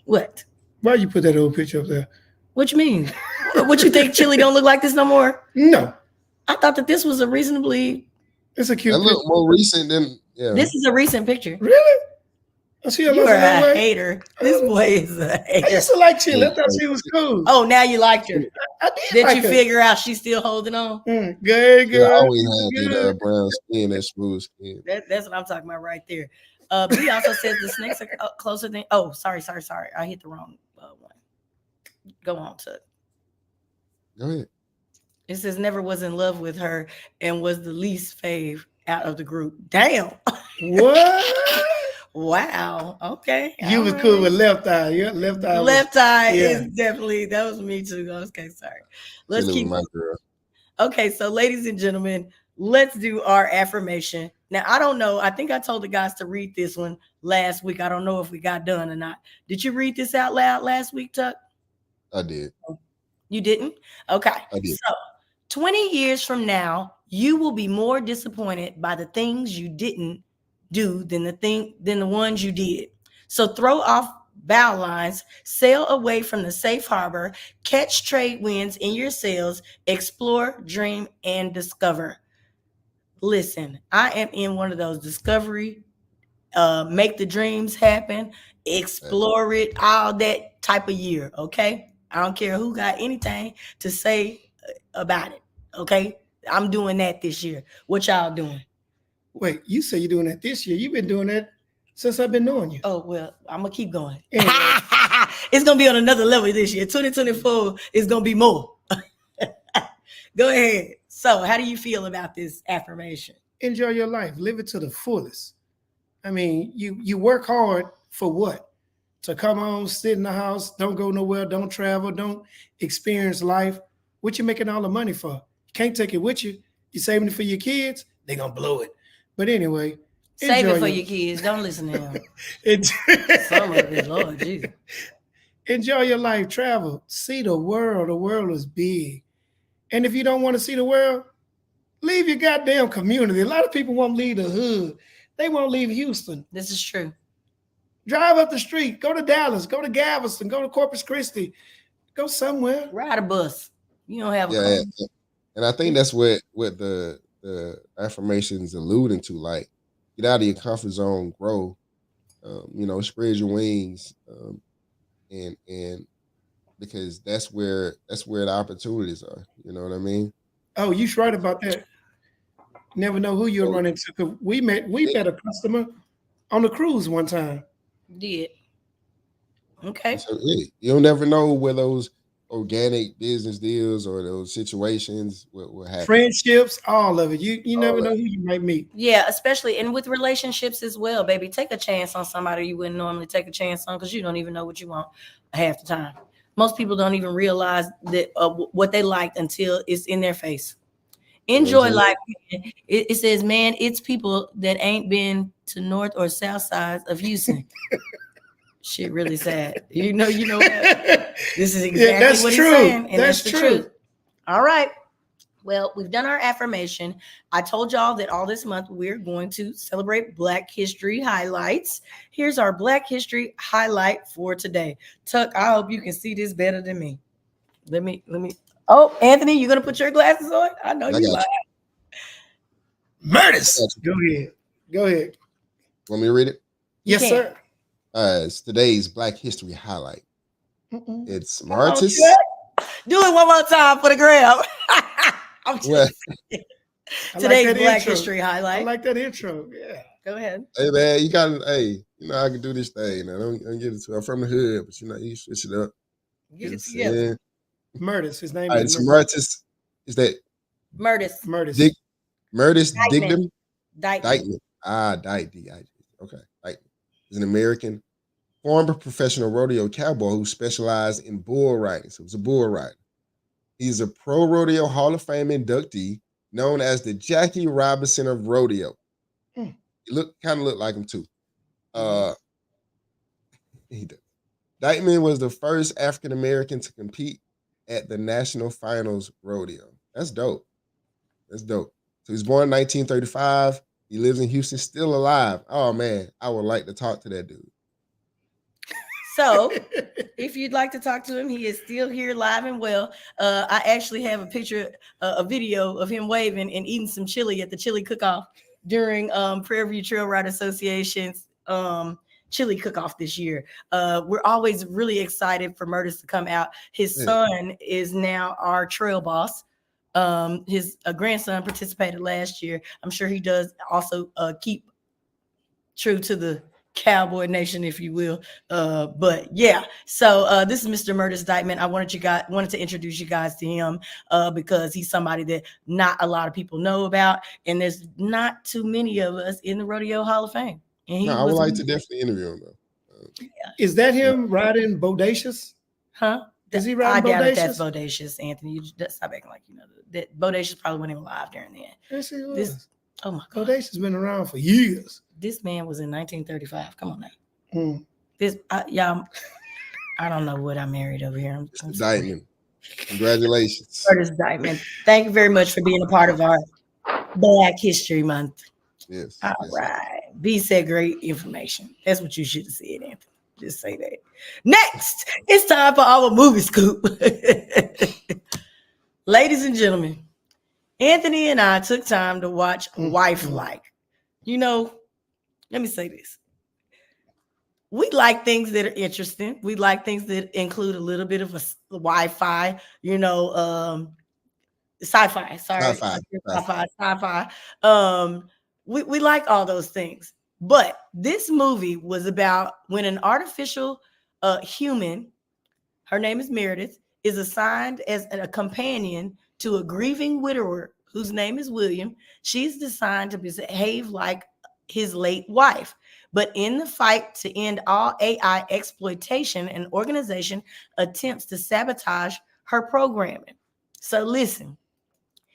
What? Why you put that old picture up there? What you mean? What you think, Chili don't look like this no more? No. I thought that this was a reasonably... It's a cute picture. Look more recent than... Yeah. This is a recent picture. Really? You are a hater. This boy is a hater. I used to like Chili. I thought she was cool. Oh, now you liked her. I did like you her. Figure out she's still holding on? Good. Yeah, I always had that brown skin, that smooth skin. That's what I'm talking about right there. B also says the snakes are closer than... Oh, sorry. I hit the wrong one. Go on, Tuck. Go ahead. It says never was in love with her and was the least fave out of the group. Damn. What? Wow. Okay. You was cool with Left Eye. Yeah, Left Eye. Left Eye is definitely, that was me too. Okay, sorry. Let's keep my girl. Okay, so ladies and gentlemen, let's do our affirmation. Now, I don't know. I think I told the guys to read this one last week. I don't know if we got done or not. Did you read this out loud last week, Tuck? I did. You didn't? Okay. I did. So 20 years from now, you will be more disappointed by the things you didn't do than the ones you did. So throw off bow lines, sail away from the safe harbor, catch trade winds in your sails, explore, dream, and discover. Listen, I am in one of those discovery, make the dreams happen, explore it, all that type of year, okay? I don't care who got anything to say about it, okay? I'm doing that this year. What y'all doing? Wait, you say you're doing that this year. You've been doing that since I've been knowing you. Oh, well, I'm going to keep going. Anyway. It's going to be on another level this year. 2024 is going to be more. Go ahead. So how do you feel about this affirmation? Enjoy your life. Live it to the fullest. I mean, you work hard for what? To come home, sit in the house, don't go nowhere, don't travel, don't experience life. What you making all the money for? You can't take it with you. You saving it for your kids, they're gonna blow it. But anyway, Save enjoy it for your your kids. Don't listen to him. enjoy, Some of it, Lord Jesus. enjoy your life, travel, see the world. The world is big. And if you don't want to see the world, leave your goddamn community. A lot of people won't leave the hood. They won't leave Houston. This is true. Drive up the street. Go to Dallas. Go to Galveston. Go to Corpus Christi. Go somewhere. Ride a bus. You don't have a Yeah, car. and I think that's what the affirmations alluding to. Like, get out of your comfort zone, grow. Spread your wings, and because that's where the opportunities are. You know what I mean? Oh, you right about that. Never know who you'll So, run into. 'Cause we met a customer on the cruise one time. Did. Okay. so yeah, you'll never know where those organic business deals or those situations will happen. Friendships, all of it. You All never that. know who you might meet. Yeah, especially and with relationships as well, baby. Take a chance on somebody you wouldn't normally take a chance on because you don't even know what you want half the time. Most people don't even realize that what they liked until it's in their face. Enjoy life. It says, man, it's people that ain't been to north or south sides of Houston. Shit, really sad. You know what? This is exactly that's what true. he's saying, and That's that's the true. truth. All right. Well, we've done our affirmation. I told y'all that all this month we're going to celebrate Black History highlights. Here's our Black History highlight for today. Tuck, I hope you can see this better than me. Let me. Oh, Anthony, you gonna put your glasses on? I know I you got like. Murders. Go ahead. Want me to read it? Yes, can. sir. It's today's Black History highlight. Mm-mm. It's Come on, Martis. Chuck. Do it one more time for the gram. I'm just Well, saying. I Today's that Black intro. History I highlight. like that intro. Yeah. Go ahead. hey man, you got I can do this thing. Now don't get it too. I'm from the hood, but you switch it up. Get it It's, together. Murders. His name All right, is it's Martis. Is that Murders. Murders. Murdis Dykeman. Digdon? Dykeman. D-I-G. Okay. Dykeman is an American former professional rodeo cowboy who specialized in bull riding. So he was a bull rider. He's a Pro Rodeo Hall of Fame inductee known as the Jackie Robinson of rodeo. Hmm. He kind of looked like him too. He does. Dykeman was the first African American to compete at the National Finals Rodeo. That's dope. So he was born in 1935. He lives in Houston, still alive. Oh man, I would like to talk to that dude. So, if you'd like to talk to him, he is still here, live and well. I actually have a picture, a video of him waving and eating some chili at the chili cook-off during Prairie View Trail Ride Association's chili cook-off this year. We're always really excited for Murders to come out. His son is now our trail boss. His grandson participated last year. I'm sure he does also keep true to the cowboy nation, if you will. But yeah, so this is Mr. Murders Dykeman. I wanted to introduce you guys to him because he's somebody that not a lot of people know about, and there's not too many of us in the Rodeo Hall of Fame. And I would like to definitely interview him though. Is that him riding Bodacious? Huh? Is he I riding doubt if Bodacious? that's Bodacious, Anthony. You just stop acting like you know that Bodacious probably wasn't even live during then. Yes, he was. Oh my God. Bodacious been around for years. This man was in 1935. Come on now. Hmm. Y'all, I don't know what I married over here. I'm Dykeman. Congratulations. Curtis Dykeman. Thank you very much for being a part of our Black History Month. Yes. All right. B said great information. That's what you should have said, Anthony. Just say that. Next, it's time for our movie scoop. Ladies and gentlemen, Anthony and I took time to watch Wife Like. You know, let me say this. We like things that are interesting. We like things that include a little bit of a Wi-Fi, sci-fi. Sorry, sci-fi. We like all those things. But this movie was about when an artificial human, her name is Meredith, is assigned as a companion to a grieving widower whose name is William. She's designed to behave like his late wife. But in the fight to end all AI exploitation, an organization attempts to sabotage her programming. So listen,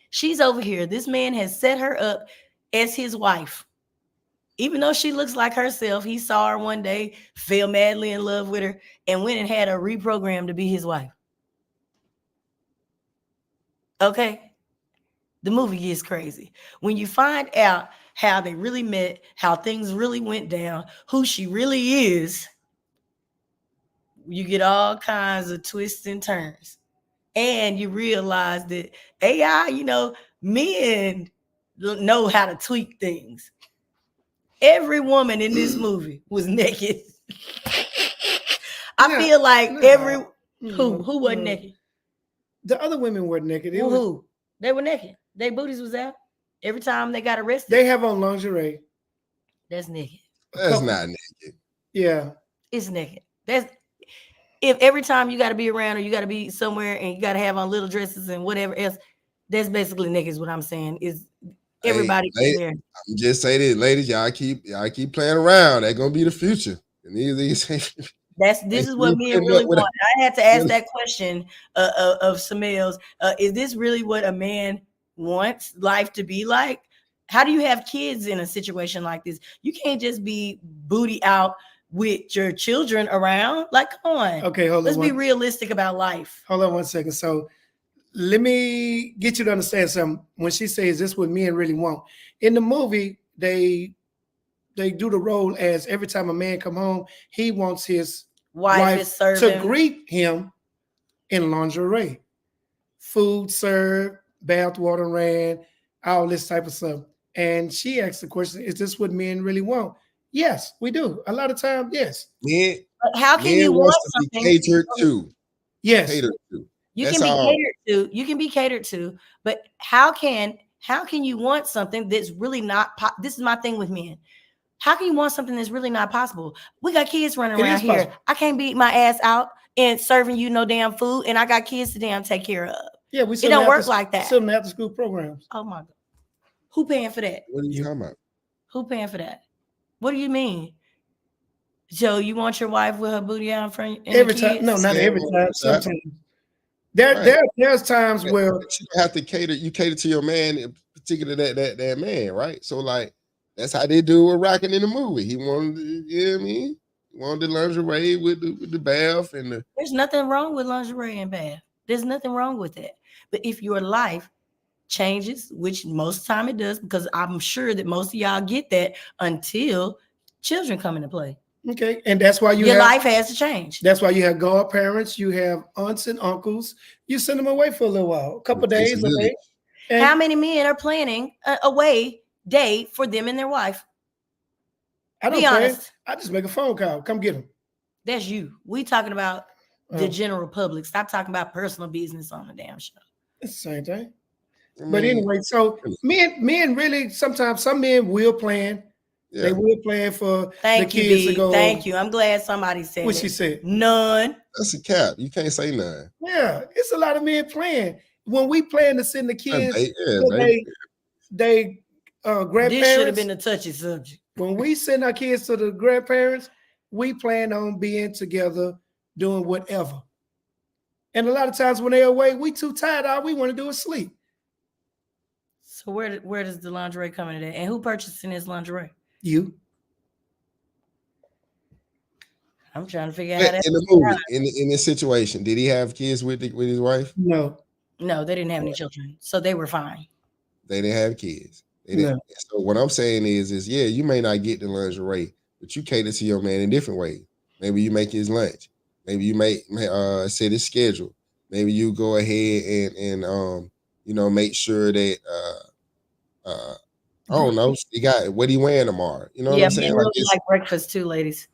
she's over here. This man has set her up as his wife. Even though she looks like herself, he saw her one day, fell madly in love with her, and went and had her reprogrammed to be his wife. Okay? The movie gets crazy. When you find out how they really met, how things really went down, who she really is, you get all kinds of twists and turns. And you realize that AI, men know how to tweak things. Every woman in this movie was naked. I feel like who wasn't naked? The other women were naked. Who? They were naked. Their booties was out. Every time they got arrested. They have on lingerie. That's naked. That's not naked. Yeah. It's naked. That's if every time you got to be around or you got to be somewhere and you got to have on little dresses and whatever else, that's basically naked is what I'm saying. Is everybody there. I'm just saying this, ladies, y'all keep playing around. That's gonna be the future. And these this is what men really want. I had to ask that question of Samels. Is this really what a man wants life to be like? How do you have kids in a situation like this? You can't just be booty out with your children around. Like, come on. Okay, hold on. Let's be realistic about life. Hold on 1 second. So let me get you to understand something. When she says this what men really want. In the movie, they do the role as every time a man come home, he wants his wife to greet him in lingerie. Food served, bath water ran, all this type of stuff. And she asked the question, is this what men really want? Yes, we do. A lot of times, yes. Men, but how can you want something catered to? Yes. Catered to. You can be catered to. You can be catered to, but how can you want something that's really not? This is my thing with men. How can you want something that's really not possible? We got kids running around here. Possible. I can't beat my ass out and serving you no damn food, and I got kids to damn take care of. Yeah, it don't work like that. Still after school programs. Oh my God, who paying for that? What are you talking about? Who paying for that? What do you mean? Joe, you want your wife with her booty out in front every time? No, not every time. Sometimes. There's times where you have to cater. You cater to your man, particularly that man, right? So like that's how they do with Rockin' in the movie. He wanted, you know what I mean? He wanted the lingerie with the bath and the. There's nothing wrong with lingerie and bath. There's nothing wrong with that. But if your life changes, which most of the time it does, because I'm sure that most of y'all get that until children come into play. Okay, and that's why your life has to change. That's why you have godparents, you have aunts and uncles. You send them away for a little while, a couple of days away. How many men are planning a away day for them and their wife? I don't plan. I just make a phone call. Come get them. That's you. We talking about the general public. Stop talking about personal business on the damn show. It's the same thing. But anyway, so men really sometimes some men will plan. Yeah. They will plan for the kids to go. Thank you. I'm glad somebody said what she said. None. That's a cap. You can't say none. Yeah, it's a lot of men playing. When we plan to send the kids, they grandparents. This should have been a touchy subject. When we send our kids to the grandparents, we plan on being together, doing whatever. And a lot of times when they're away, we too tired. All we want to do is sleep. So where does the lingerie come in today? And who purchasing this lingerie? You. I'm trying to figure out how that in the movie, in this situation, did he have kids with his wife? No, they didn't have any children, so they were fine. They didn't have kids. They didn't. No. So what I'm saying is yeah, you may not get the lingerie, but you cater to your man in different ways. Maybe you make his lunch. Maybe you may set his schedule. Maybe you go ahead and make sure that I don't know. You got what he wearing tomorrow. You know what I'm saying? Like breakfast too, ladies.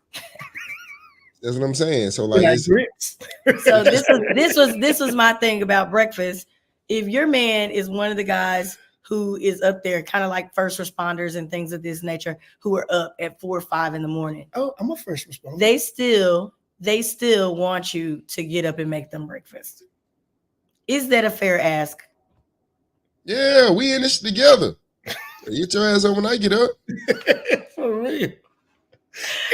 That's what I'm saying. So like, so this was my thing about breakfast. If your man is one of the guys who is up there, kind of like first responders and things of this nature, who are up at 4 or 5 in the morning. Oh, I'm a first responder. They still want you to get up and make them breakfast. Is that a fair ask? Yeah, we in this together. Get your ass up when I get up. real.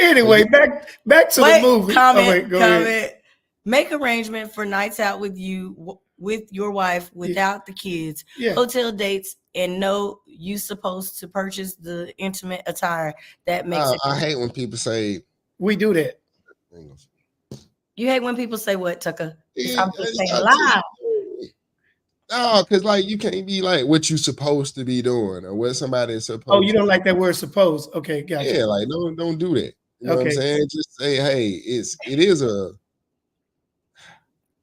Anyway, back to the movie. Comment. Go ahead. Make arrangement for nights out with you, with your wife, without the kids. Yeah. Hotel dates, and no, you supposed to purchase the intimate attire that makes it. I hate when people say we do that. You hate when people say what, Tucker? Yeah, I'm just saying loud. No, because like you can't be like what you supposed to be doing or what somebody is supposed. Oh, you don't like that word "supposed"? Okay, gotcha. Yeah, like don't do that. You know what I'm saying? Just say, hey, it is a.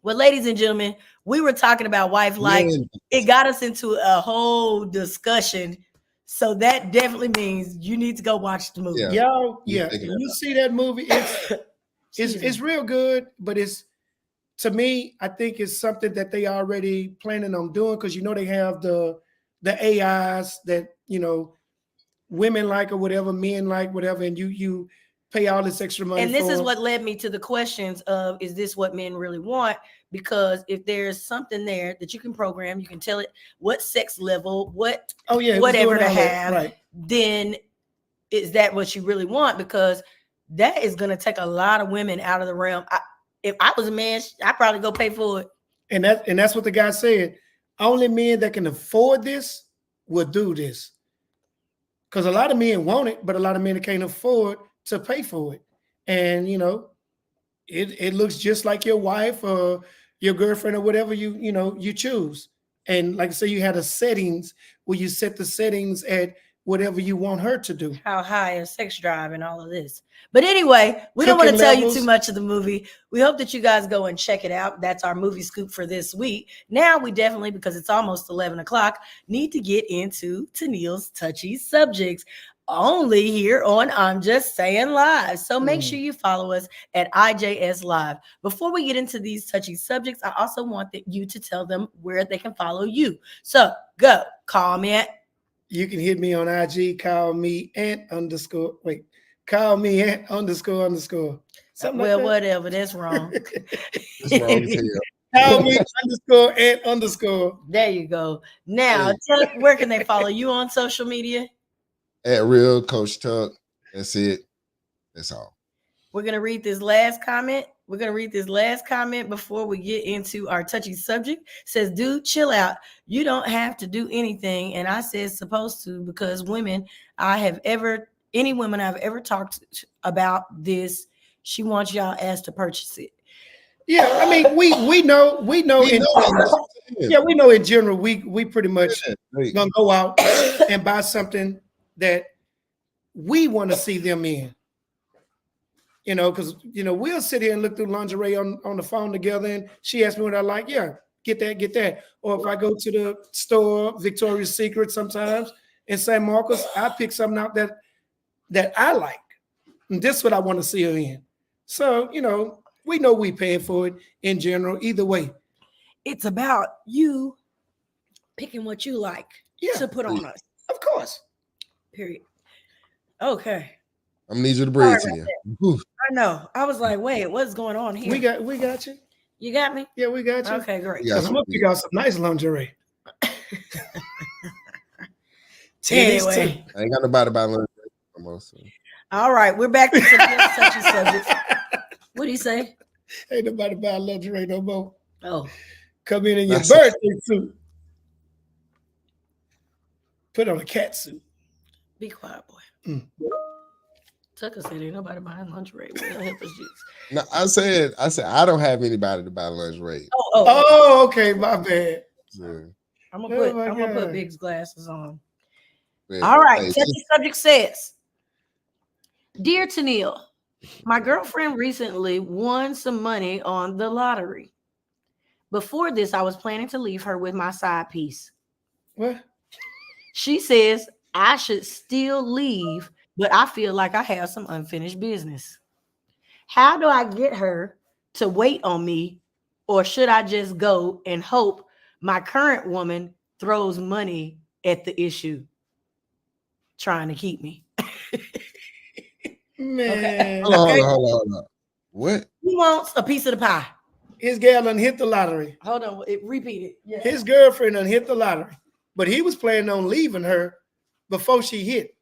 Well, ladies and gentlemen, we were talking about wife like it got us into a whole discussion. So that definitely means you need to go watch the movie. Yeah. Y'all, you see that movie? It's real good, but it's, to me, I think it's something that they already planning on doing, because they have the AIs that women like or whatever, men like whatever, and you pay all this extra money. And this is what led me to the questions of, is this what men really want? Because if there's something there that you can program, you can tell it what sex level, whatever to have, right, then is that what you really want? Because that is going to take a lot of women out of the realm. If I was a man, I'd probably go pay for it. And that's what the guy said. Only men that can afford this will do this. Because a lot of men want it, but a lot of men can't afford to pay for it. And it looks just like your wife or your girlfriend or whatever you choose. And like I say, you had the settings where you set the settings at whatever you want her to do. How high is sex drive and all of this. But anyway, we don't want to tell you too much of the movie. We hope that you guys go and check it out. That's our movie scoop for this week. Now we definitely, because it's almost 11 o'clock, need to get into Tennille's touchy subjects. Only here on I'm Just Saying Live. So make sure you follow us at IJS Live. Before we get into these touchy subjects, I also want you to tell them where they can follow you. So go. Call me at. You can hit me on IG. Call me @_ Call me @_ Something well, like whatever. That's wrong. That's wrong as hell. Call me _@_. There you go. Now, Tuck, where can they follow you on social media? At Real Coach Tuck. That's it. That's all. We're going to read this last comment. Before we get into our touchy subject. It says, dude, chill out. You don't have to do anything. And I said supposed to, because any women I've ever talked to about this, she wants y'all asked to purchase it. Yeah, I mean, we know in general, we pretty much gonna go out and buy something that we want to see them in. Because we'll sit here and look through lingerie on the phone together, and she asked me what I like. Yeah, get that. Or if I go to the store, Victoria's Secret sometimes, in San Marcos, I pick something out that I like. And this is what I want to see her in. So, we know we paying for it in general, either way. It's about you picking what you like to put on us. Of course. Period. Okay. I'm gonna need you to breathe to you. I know. I was like, wait, what's going on here? We got you. You got me? Yeah, we got you. Okay, great. I'm gonna pick out some nice lingerie. Anyway. I ain't got nobody buy lingerie almost. So. All right, we're back to some touchy subjects. What do you say? Ain't nobody buy lingerie no more. Oh. Come in your birthday suit. Put on a cat suit. Be quiet, boy. Tucker said ain't nobody buying lingerie. No, I said I don't have anybody to buy lingerie. Oh, okay, my bad. Yeah. I'm gonna put Big's glasses on. Yeah. All right. Touchy subject says, dear Tennille, my girlfriend recently won some money on the lottery. Before this, I was planning to leave her with my side piece. What? She says I should still leave, but I feel like I have some unfinished business. How do I get her to wait on me, or should I just go and hope my current woman throws money at the issue, trying to keep me? Man. Okay. Hold on. What? He wants a piece of the pie. His gal done hit the lottery. Hold on. Repeat it. Yeah. His girlfriend done hit the lottery, but he was planning on leaving her before she hit.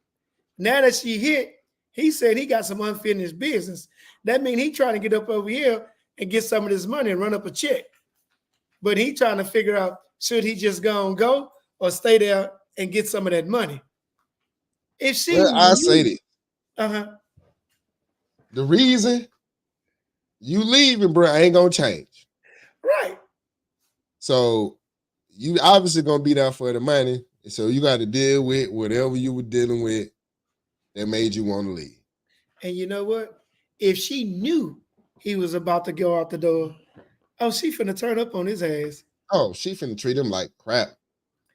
Now that she hit, He said he got some unfinished business. That means he trying to get up over here and get some of this money and run up a check. But he trying to figure out, should he just go or stay there and get some of that money? If she Well, I say this. The reason you leaving, bro, ain't gonna change. Right. So you obviously gonna be there for the money. So you got to deal with whatever you were dealing with that made you want to leave. And you know what? If she knew he was about to go out the door, she finna turn up on his ass. Oh, she finna treat him like crap.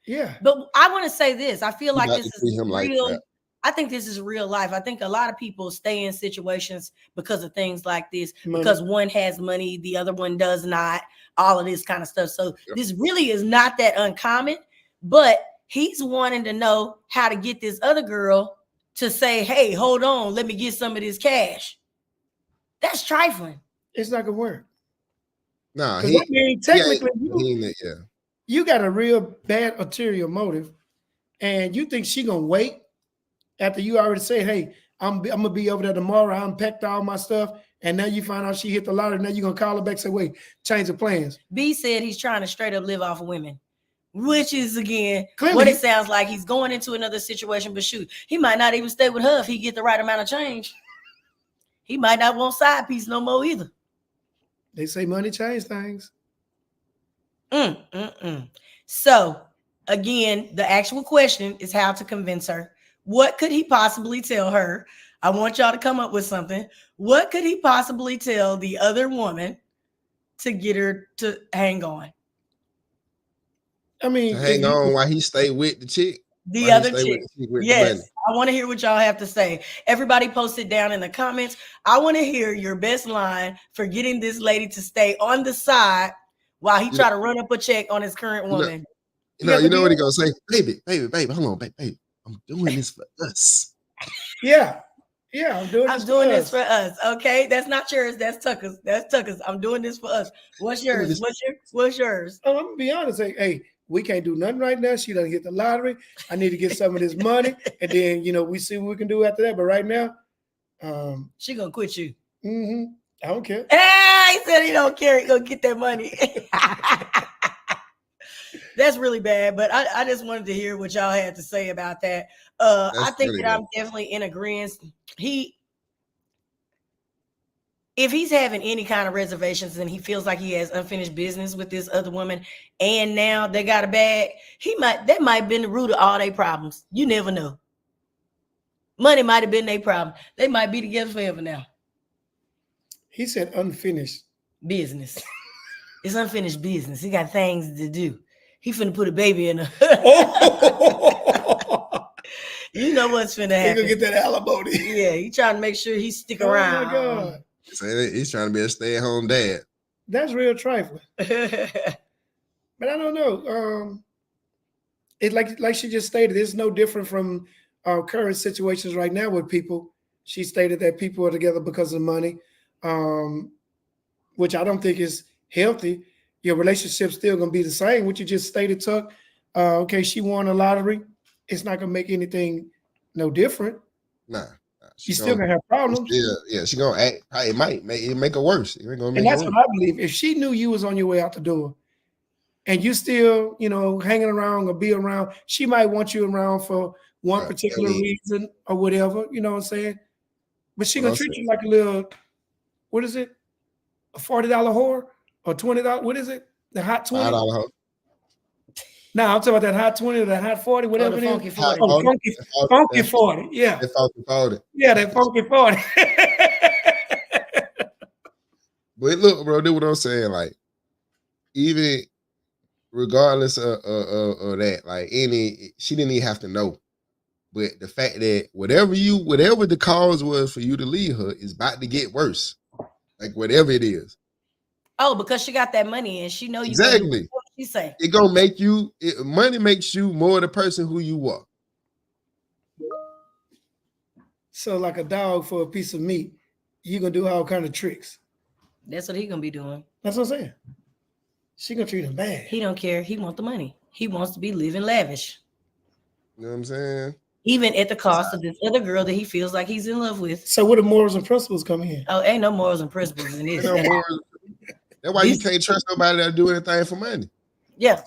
Yeah. But I want to say this. I feel like this is him real. Like I think this is real life. I think a lot of people stay in situations because of things like this, Money. because one has money, the other one does not, all of this kind of stuff. So this really is not that uncommon, but he's wanting to know how to get this other girl to say, hey, hold on, let me get some of this cash. That's trifling. It's not gonna work. Nah, technically, yeah. You got a real bad ulterior motive, and you think she gonna wait after you already said, hey, I'm gonna be over there tomorrow. I unpacked all my stuff, and now you find out she hit the lottery. Now you're gonna call her back and say, wait, change the plans. B said he's trying to straight up live off of women, which is, again, Clearly, what it sounds like. He's going into another situation, but shoot, he might not even stay with her if he get the right amount of change. He might not want side piece no more either. They say money change things. So, again, the actual question is how to convince her. What could he possibly tell her? I want y'all to come up with something. What could he possibly tell the other woman to get her to hang on? I mean, hang on while he stay with the chick. The other chick. Yes, I want to hear what y'all have to say. Everybody post it down in the comments. I want to hear your best line for getting this lady to stay on the side while he try to run up a check on his current woman. You know what he gonna say? Baby, hold on, baby. I'm doing this for us. Yeah, I'm doing this for us. Okay, that's not yours. That's Tucker's. I'm doing this for us. What's yours? What's yours? Oh, I'm gonna be honest. Hey, we can't do nothing right now. She doesn't hit the lottery. I need to get some of this money, and then we see what we can do after that. But right now, she gonna quit you. I don't care. Hey, he said he don't care. He gonna get that money. That's really bad, but I just wanted to hear what y'all had to say about that. I think that I'm definitely in agreement. If he's having any kind of reservations and he feels like he has unfinished business with this other woman, and now they got a bag, that might have been the root of all their problems. You never know. Money might have been their problem. They might be together forever now. He said unfinished business. It's unfinished business. He got things to do. He finna put a baby in her. You know what's finna happen. He gonna get that alimony. Yeah, he trying to make sure he stick around. Oh my God. He's trying to be a stay-at-home dad. That's real trifling. But I don't know. It's like she just stated, it's no different from our current situations right now with people. She stated that people are together because of money, which I don't think is healthy. Your relationship's still going to be the same. What you just stated, Tuck. Okay, she won a lottery. It's not going to make anything no different. Nah. She's still going to have problems. Yeah, she's going to act. It might make it worse. And that's what I believe. If she knew you was on your way out the door and you still, hanging around or be around, she might want you around for one particular reason or whatever, you know what I'm saying? But she going to treat you like a little, what is it? A $40 whore or $20? What is it? The hot 20? $5 hoe. No, I'm talking about that hot 20 or that hot 40, whatever it is. Funky 40. Funky 40. Yeah. That funky 40. Yeah, that funky 40. But look, bro, do what I'm saying. Like, even regardless of that, like she didn't even have to know. But the fact that whatever the cause was for you to leave her is about to get worse. Like whatever it is. Oh, because she got that money and she know you. Exactly. What she say? It gonna make you. Money makes you more the person who you are. So, like a dog for a piece of meat, you gonna do all kind of tricks. That's what he gonna be doing. That's what I'm saying. She gonna treat him bad. He don't care. He want the money. He wants to be living lavish. You know what I'm saying? even at the cost of this other girl that he feels like he's in love with. So where the morals and principles come in? Oh, ain't no morals and principles in this. Ain't no more. That's why you can't trust nobody that'll do anything for money. Yeah,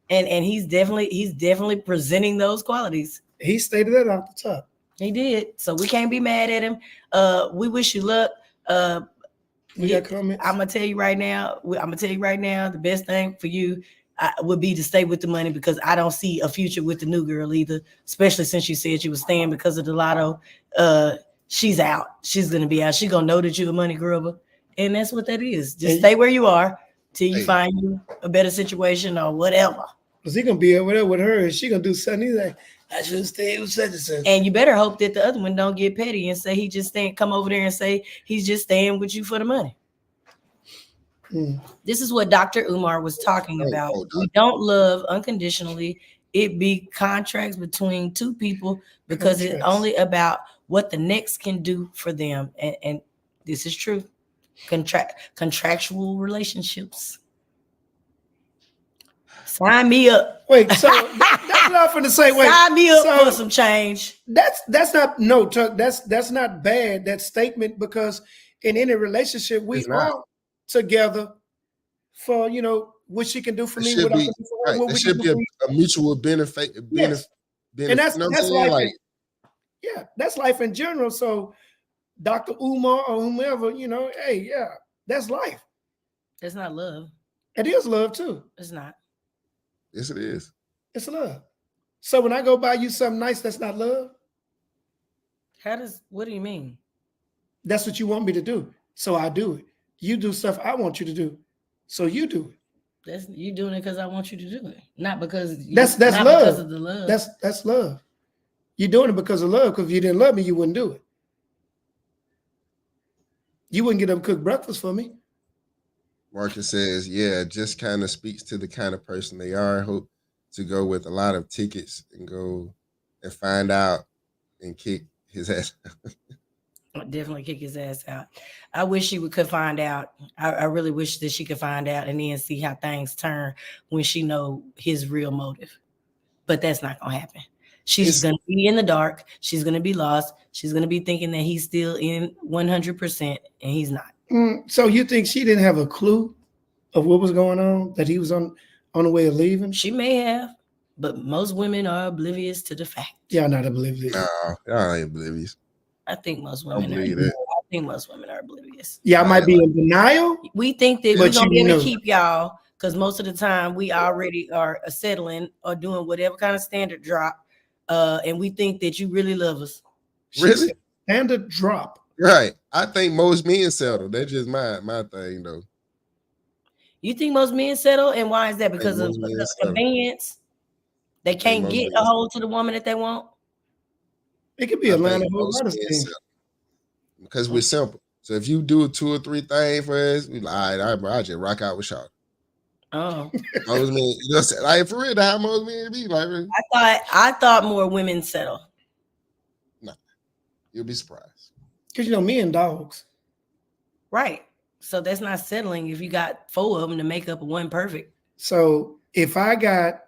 and he's definitely presenting those qualities. He stated that off the top. He did, so we can't be mad at him. We wish you luck. We got comments. I'm gonna tell you right now. The best thing for you would be to stay with the money, because I don't see a future with the new girl either. Especially since you said you was staying because of the lotto. She's out. She's gonna be out. She's gonna know that you're a money grubber, and that's what that is. Just stay where you are till you find you a better situation or whatever. Cause he gonna be over there with her, and she gonna do something. He's like, I should stay with such and such. And you better hope that the other one don't get petty and say come over there and say he's just staying with you for the money. This is what Dr. Umar was talking about. We don't love unconditionally. It be contracts between two people because it's only about what the next can do for them. And this is true. Contractual relationships. Sign me up. Wait, so that's not for the same way. Sign me up for some change. That's not bad, that statement, because in any relationship we are together for what she can do for me. It should be a mutual benefit. Yes. And that's life. That's life in general. So Dr. Umar or whomever, that's life. That's not love. It is love too. It's not. Yes, it is. It's love. So when I go buy you something nice, that's not love? What do you mean? That's what you want me to do. So I do it. You do stuff I want you to do. So you do it. You doing it because I want you to do it. Not because that's not love. Because of the love. That's love. You're doing it because of love, because if you didn't love me, you wouldn't do it. You wouldn't get up and cook breakfast for me. Marcus says, just kind of speaks to the kind of person they are. I hope to go with a lot of tickets and go and find out and kick his ass out. Definitely kick his ass out. I wish she could find out. I really wish that she could find out and then see how things turn when she know his real motive. But that's not going to happen. She's going to be in the dark. She's going to be lost. She's going to be thinking that he's still in 100% and he's not. So you think she didn't have a clue of what was going on, that he was on the way of leaving? She may have, but most women are oblivious to the fact. Y'all not oblivious. No, y'all ain't oblivious. I think most women are oblivious. Yeah, I might be in denial. We think that we're going to be able to keep y'all because most of the time we already are settling or doing whatever kind of standard drop. And we think that you really love us. Really? Standard drop. Right. I think most men settle. That's just my thing, though. You think most men settle? And why is that? Because of convenience? They can't get a hold to the woman that they want? It could be a line of a lot of things. Because we're simple. So if you do 2 or 3 things for us, we like, all right, I'll just rock out with Charlotte. Oh. Most men, like for real, how most men be like. I thought more women settle. No. You'll be surprised. Because men dogs. Right. So that's not settling if you got 4 of them to make up one perfect. So if I got,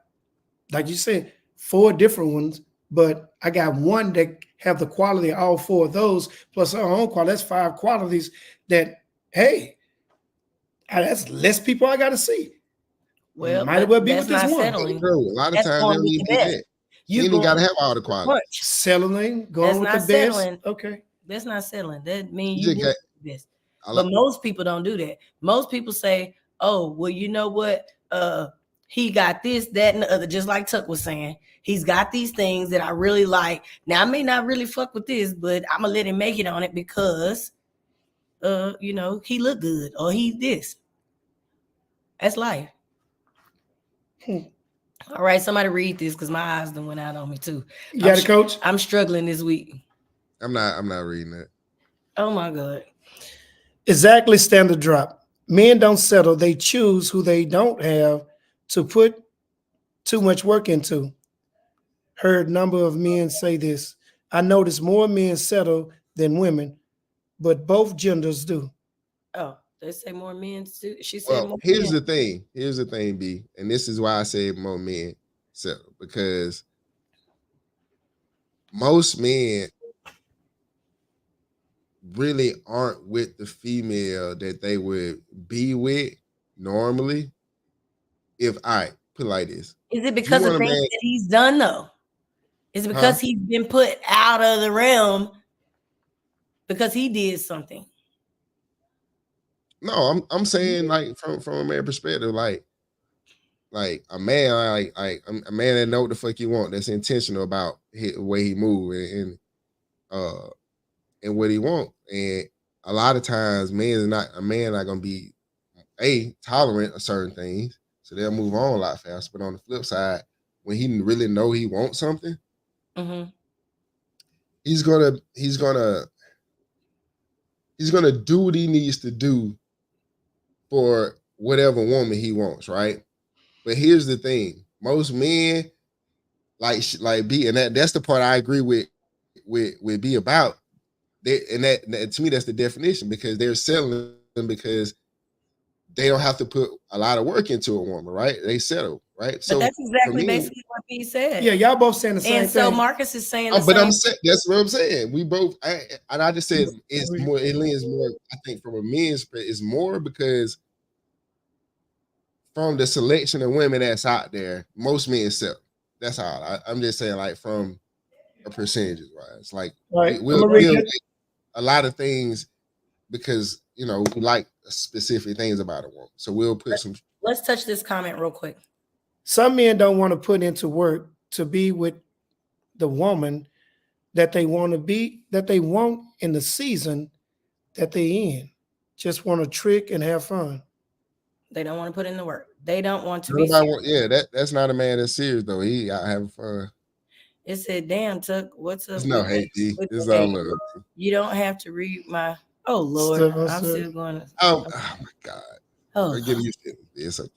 like you said, 4 different ones, but I got one that have the quality of all 4 of those, plus our own quality, that's 5 qualities that, hey, that's less people I got to see. Well, might as well be with this one. Settling. Bro, a lot of times they don't even do that. You ain't got to have all the qualities. Settling, going with the best. Settling. Okay. That's not settling. That means you want the best. But most people don't do that. Most people say, oh, well, you know what? He got this, that, and the other, just like Tuck was saying. He's got these things that I really like. Now, I may not really fuck with this, but I'm going to let him make it on it because, he look good or he this. That's life. All right, somebody read this because my eyes done went out on me too. You got it, Coach? I'm struggling this week. I'm not reading that. Oh my God. Exactly, standard drop. Men don't settle. They choose who they don't have to put too much work into. Heard number of men say this. I notice more men settle than women, but both genders do. Oh, they say more men too. She said more here's men. the thing, B, and this is why I say more men settle, because most men really aren't with the female that they would be with normally. If I put it like this, Is it if you because of want a things man, that he's done though? Is it because huh? he's been put out of the realm because he did something? No, I'm saying like from a man perspective, like a man, a man that know what the fuck you want, that's intentional about the way he move uh and what he want. And a lot of times, a man not gonna be tolerant of certain things, so they'll move on a lot faster. But on the flip side, when he really know he wants something, Mm-hmm. he's gonna do what he needs to do for whatever woman he wants, right? But here's the thing: most men like B, and that's the part I agree with B about. That to me, that's the definition, because they're selling them because they don't have to put a lot of work into a woman, right? They settle, right? But So that's for exactly me, basically what he said. Yeah, y'all both saying the same And so thing. Marcus is saying the but same. that's what I'm saying. We both, and I just said it's Agree. more. It leans more. I think from a men's perspective, it's more because from the selection of women that's out there, most men settle. That's all. I'm just saying, like from a percentages wise, like Right. we'll like a lot of things because we like specific things about a woman, so we'll put some. Let's touch this comment real quick. Some men don't want to put into work to be with the woman that they want to be, that they want in the season that they in. Just want to trick and have fun. They don't want to put in the work. They don't want to be Nobody serious. want, that's not a man that's serious though. He out having fun. It said, damn, Tuck, what's up It's no with hate, G. with It's the all hate? love. You don't have to read my Lord. I'm still going to Oh my God. oh Get used to it. It's okay.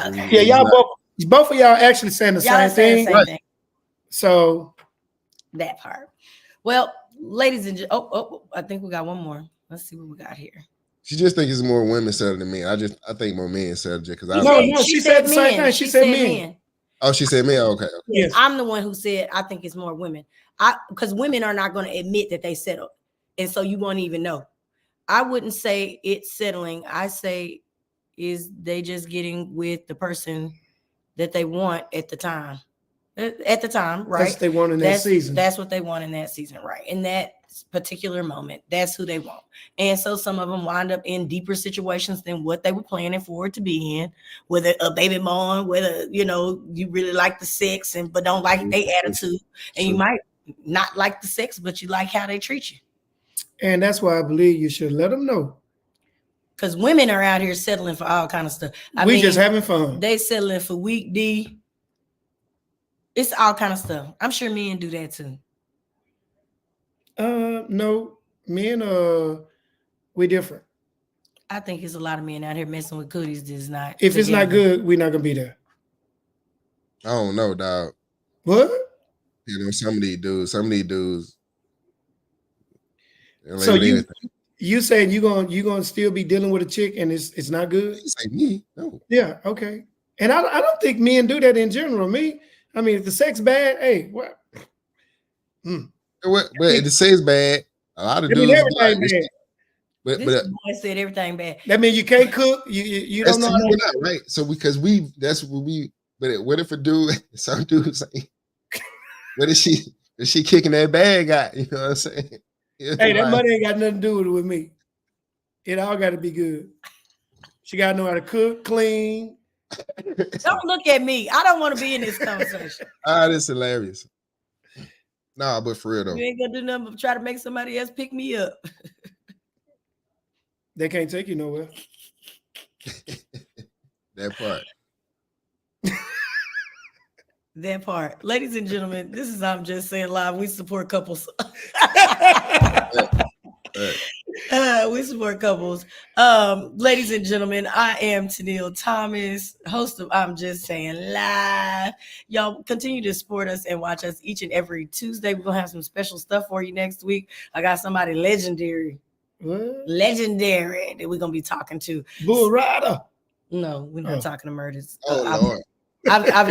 okay. Yeah, y'all both of y'all actually saying the Y'all same saying the thing. same thing. So That part. Well, ladies and I think we got one more. Let's see what we got here. She just thinks it's more women settle than men. I think more men settle just because she said the same thing. She said men. Oh, she said men. Okay. Yes. I'm the one who said I think it's more women. Because women are not going to admit that they settled, and so you won't even know. I wouldn't say it's settling. I say is they just getting with the person that they want at the time. At the time, right? That's what they want in that season. That's what they want in that season, right? In that particular moment, that's who they want. And so some of them wind up in deeper situations than what they were planning for it to be in, whether a baby mom, whether you really like the sex but don't like their attitude, and you might not like the sex, but you like how they treat you. And that's why I believe you should let them know. Because women are out here settling for all kind of stuff. I we mean, just having fun. They settling for week D. It's all kind of stuff. I'm sure men do that too. No, men, we different. I think there's a lot of men out here messing with cooties. That's not. If it's not good, we're not gonna be there. I don't know, dog. What? Some of these dudes. So you saying you gonna still be dealing with a chick and it's not good? Say me, no. Yeah, okay. And I don't think men do that in general. I mean, if the sex bad, hey, what? But if the sex bad, a lot of dudes. Everything bad. But boy said everything bad. That means you can't cook. You don't know. Not right. So because that's what we. But what if a dude? Some dudes say, what is she? Is she kicking that bag out? You know what I'm saying? Hey, that money ain't got nothing to do with me. It all got to be good. She got to know how to cook, clean. Don't look at me. I don't want to be in this conversation. This is hilarious. Nah, but for real though, you ain't gonna do nothing but try to make somebody else pick me up. They can't take you nowhere. That part. That part. Ladies and gentlemen, this is I'm Just Saying Live. We support couples. We support couples. Ladies and gentlemen, I am Tennille Thomas, host of I'm Just Saying Live. Y'all continue to support us and watch us each and every Tuesday. We're going to have some special stuff for you next week. I got somebody legendary that we're going to be talking to. Bull Rider. No, we're not talking to murders. Oh, Lord. I've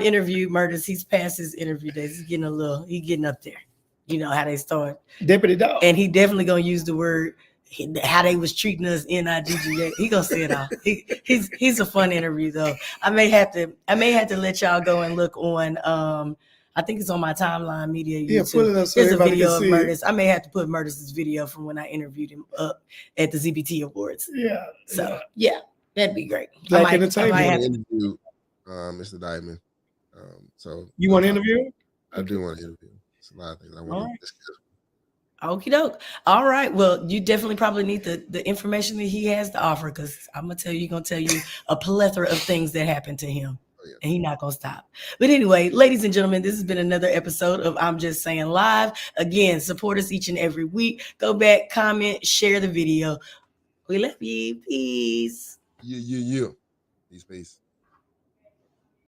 interviewed Murders. He's past his interview days. He's getting up there. You know how they start. Deputy Dog. And he definitely gonna use the word how they was treating us NIGGA. He gonna say it all. He's a fun interview though. I may have to let y'all go and look on I think it's on my timeline media YouTube. Yeah, pull it up so There's a everybody video can of see Murders. I may have to put Murders' video from when I interviewed him up at the ZBT Awards. Yeah. So yeah, that'd be great. Black I Entertainment. might I have want to- to interview Mr. Diamond. So You want to interview? I do want to interview. It's a lot of things I want to discuss. Okie doke. All right. Well, you definitely probably need the information that he has to offer because I'm gonna tell you, he's gonna tell you a plethora of things that happened to him. Oh, yeah. And he's not gonna stop. But anyway, ladies and gentlemen, this has been another episode of I'm Just Saying Live. Again, support us each and every week. Go back, comment, share the video. We love you. Peace. You. Peace.